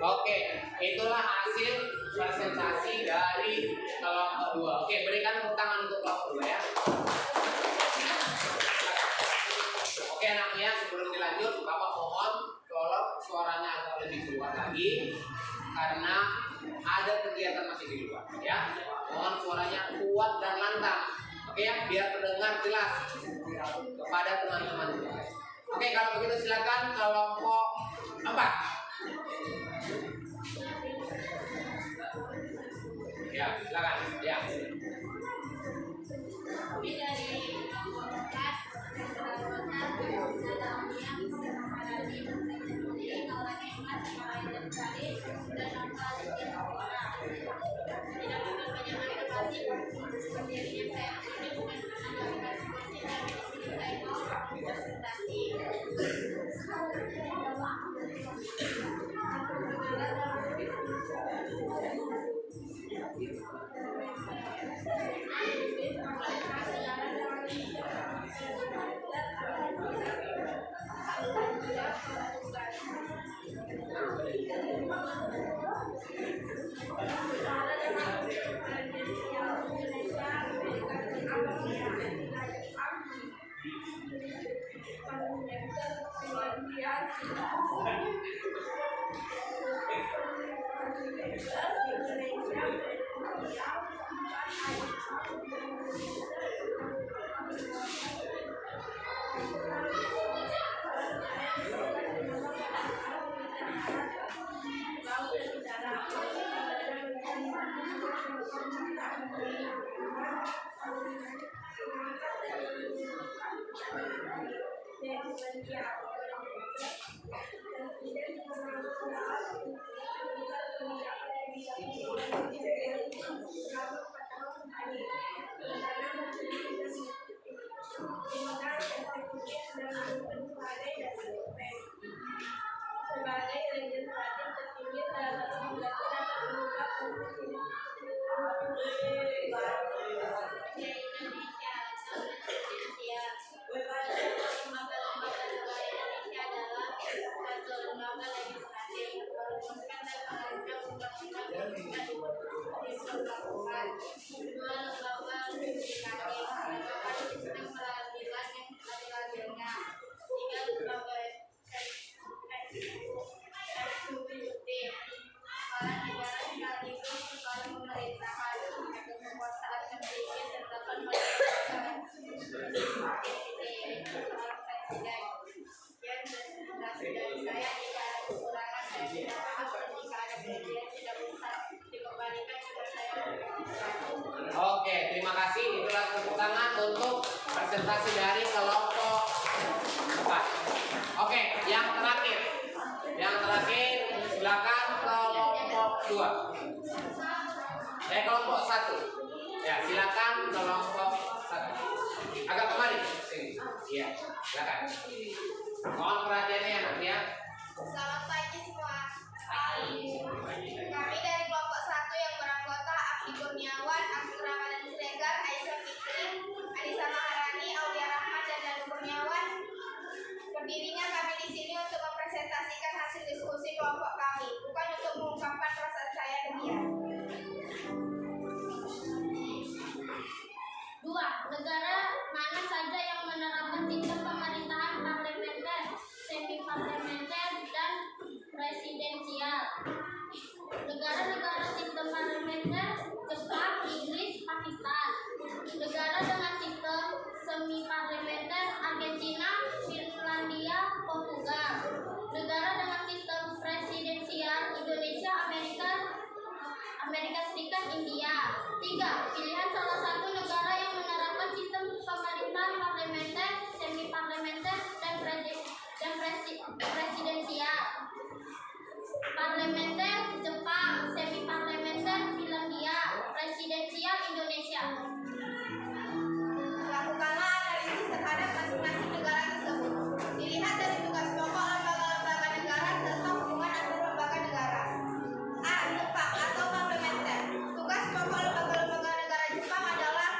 Oke, itulah hasil presentasi dari kelompok 2. Oke, berikan tepuk tangan untuk kelompok 2 ya. Oke anaknya, sebelum dilanjut, Bapak mohon tolong suaranya agak lebih keluar lagi karena ada kegiatan masih di luar ya. Mohon suaranya kuat dan lantang. Oke ya, biar terdengar jelas kepada teman-teman. Oke, kalau begitu silakan kelompok 4. Ya, silakan. Ya. Kami dari kelompok 4 sebagai legislatif terpilih dalam legislasi dapat mengubah konstitusi Indonesia. Lembaga-lembaga negara Indonesia adalah satu lembaga legislatif merumuskan dan merancang undang-undang diberlakukan. Dua lembaga yudikatif merupakan sistem peradilan yang adil-adilnya. Tiga lembaga eksekutif kepala negara sekaligus kepala pemerintahan dengan kekuasaan tertinggi terdapat pada presiden yang presentasi dari saya jika ada kekurangan saya tidak paham dan jika ada kelebihan tidak bisa dikembalikan kepada saya. Oke, terima kasih. Itulah tepuk tangan untuk presentasi dari kelompok 4. Oke, yang terakhir. Yang terakhir silakan kelompok 2. Kelompok 1. Ya, silakan kelompok 1. Agak kemari sini. Iya, silakan. Mohon perhatiannya ya nanti ya. Selamat pagi semua. Kami dari kelompok 1 yang beranggota Abdi Kurniawan, Abdul Ramadan Siregar, Aisyah Fikri, Anissa Maharani, Aulia Rahmat, dan Danu Kurniawan. Berdirinya kami di sini untuk mempresentasikan hasil diskusi kelompok kami, bukan untuk mengungkapkan perasaan saya demikian. 2. Negara mana saja yang menerapkan sistem pemerintahan parlementer, semi-parlementer, dan presidensial? Negara-negara sistem parlementer: Jepang, Inggris, Pakistan. Negara dengan sistem semi-parlementer: Argentina, Finlandia, Portugal. Negara dengan sistem presidensial: Indonesia, Amerika Serikat, India. 3. Pilihan salah satu negara yang menerapkan sistem pemerintahan parlementer, semi-parlementer, dan presidensial. Parlementer: Jepang, semi-parlementer: Finlandia, presidensial: Indonesia. Lakukanlah analisis terhadap masing-masing negara tersebut. Dilihat dari tugas pokok lembaga-lembaga negara serta hubungan antar lembaga negara. A. Jepang atau parlementer. Tugas pokok lembaga-lembaga negara Jepang adalah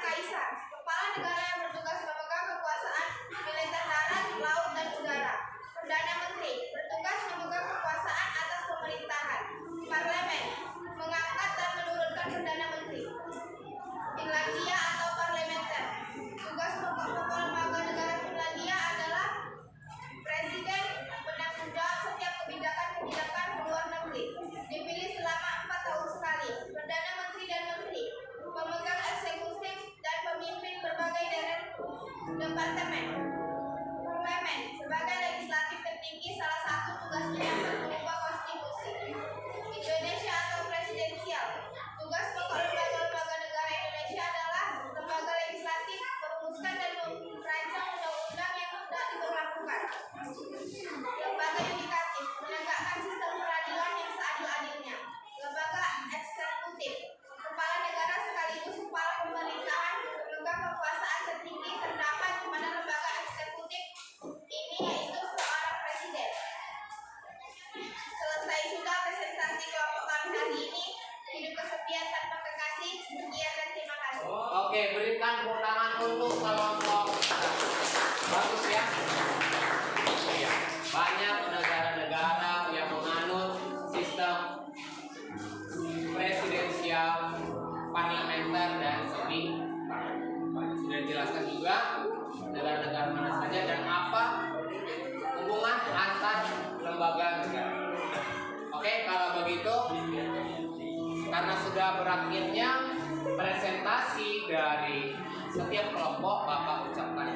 Terakhirnya presentasi dari setiap kelompok Bapak ucapkan.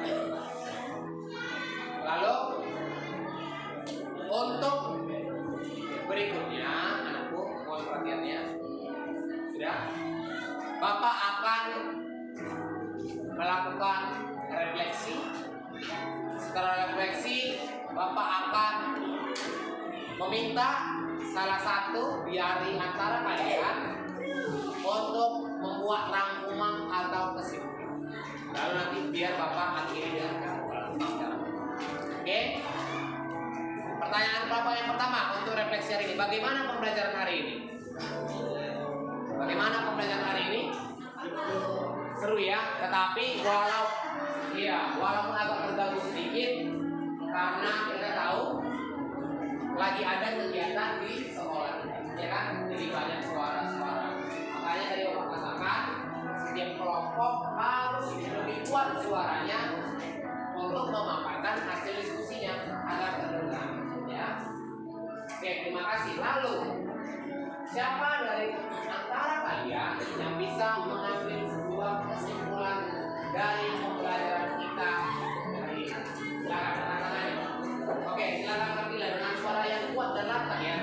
Lalu untuk berikutnya, anakku mohon perhatiannya. Sudah, Bapak akan melakukan refleksi. Setelah refleksi, Bapak akan meminta salah satu dari antara kalian untuk membuat rangkuman atau kesimpulan. Lalu nanti biar Bapak akhiri dengan kesimpulan. Oke? Pertanyaan Bapak yang pertama untuk refleksi hari ini, bagaimana pembelajaran hari ini? Bagaimana pembelajaran hari ini? Seru ya, tetapi walaupun agak terganggu sedikit karena kita tahu lagi ada kegiatan di sekolah, ya kan? Jadi banyak suara-suara. Makanya tadi Bapak katakan setiap kelompok harus lebih kuat suaranya untuk memaparkan hasil diskusinya agar terdengar. Ya. Oke, terima kasih. Lalu siapa dari antara kalian yang bisa mengambil sebuah kesimpulan dari pembelajaran kita hari ini? Silakan angkat tangannya. Oke, silakan terpilih dengan suara yang kuat dan lantang ya.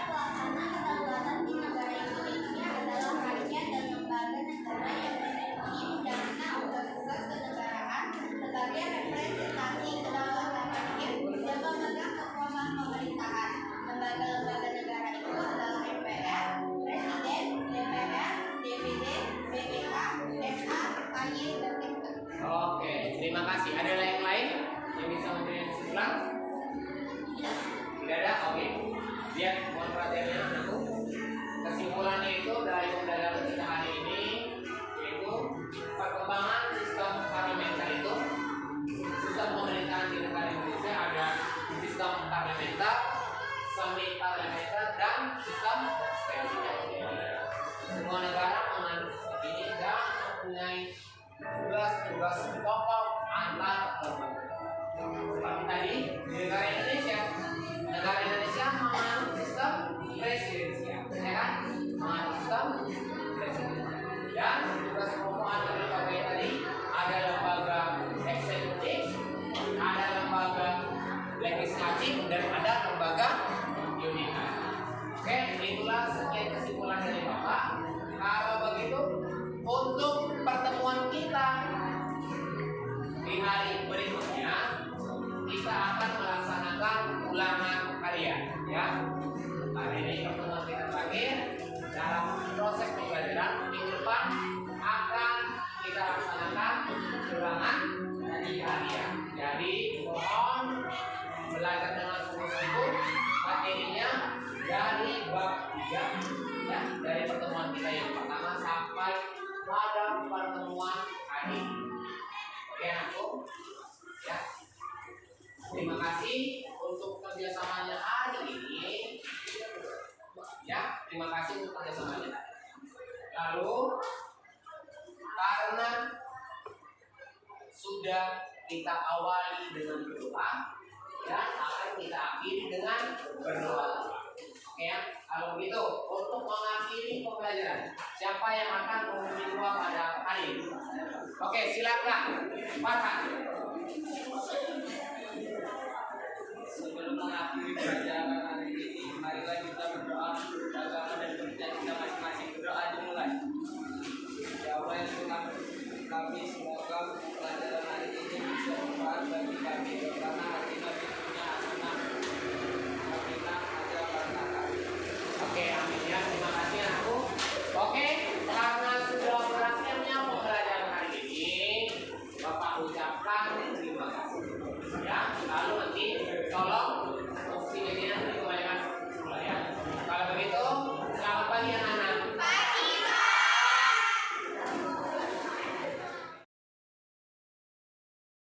Pelaksanaan kedaulatan di negara Indonesia adalah rakyat dan lembaga negara yang memiliki menjalankan tugas-tugas kenegaraan sebagai representasi kedaulatan rakyat dan memegang kekuasaan pemerintahan. Lembaga-lembaga negara itu adalah MPR, Presiden, DPR, DPD, BPK, SA, KY, dan MK. Oke, terima kasih. Ada yang lain yang bisa memberikan kesimpulan? Tidak ada? Oke. Lihat, mohon perhatiannya anakku. Kesimpulannya itu dari pembelajaran kita hari ini yaitu perkembangan sistem parlementer itu, sistem pemerintahan di negara Indonesia ada sistem parlementer, semi parlementer, dan sistem presidensial. Semua negara menganut seperti ini dan mempunyai tugas-tugas pokok antar lembaga. Seperti tadi di negara Indonesia menganut sistem presidensial, ya kan? Menganut sistem presidensial. Dan tugas pokok antar lembaga yang tadi ada lembaga eksekutif, ada lembaga legislatif, dan ada lembaga yudikatif. Oke, itulah sekian kesimpulan dari Bapak. Kalau begitu, untuk pertemuan kita di hari berikutnya, kita akan melaksanakan ulangan harian, ya. Hari ini pertemuan kita terakhir dalam proses pembelajaran. Minggu depan akan kita laksanakan ulangan dari harian. Jadi mohon belajar dengan sungguh-sungguh materinya dari bab 3, ya, dari pertemuan kita yang pertama sampai pada pertemuan hari ini. Oke, aku, ya. Terima kasih untuk kerjasamanya hari ini. Ya, terima kasih untuk kerjasamanya. Lalu, karena sudah kita awali dengan berdoa, dan akan kita akhiri dengan berdoa. Oke ya, kalau begitu untuk mengakhiri pembelajaran, siapa yang akan memimpin doa pada hari ini? Oke, silakan, Farhan.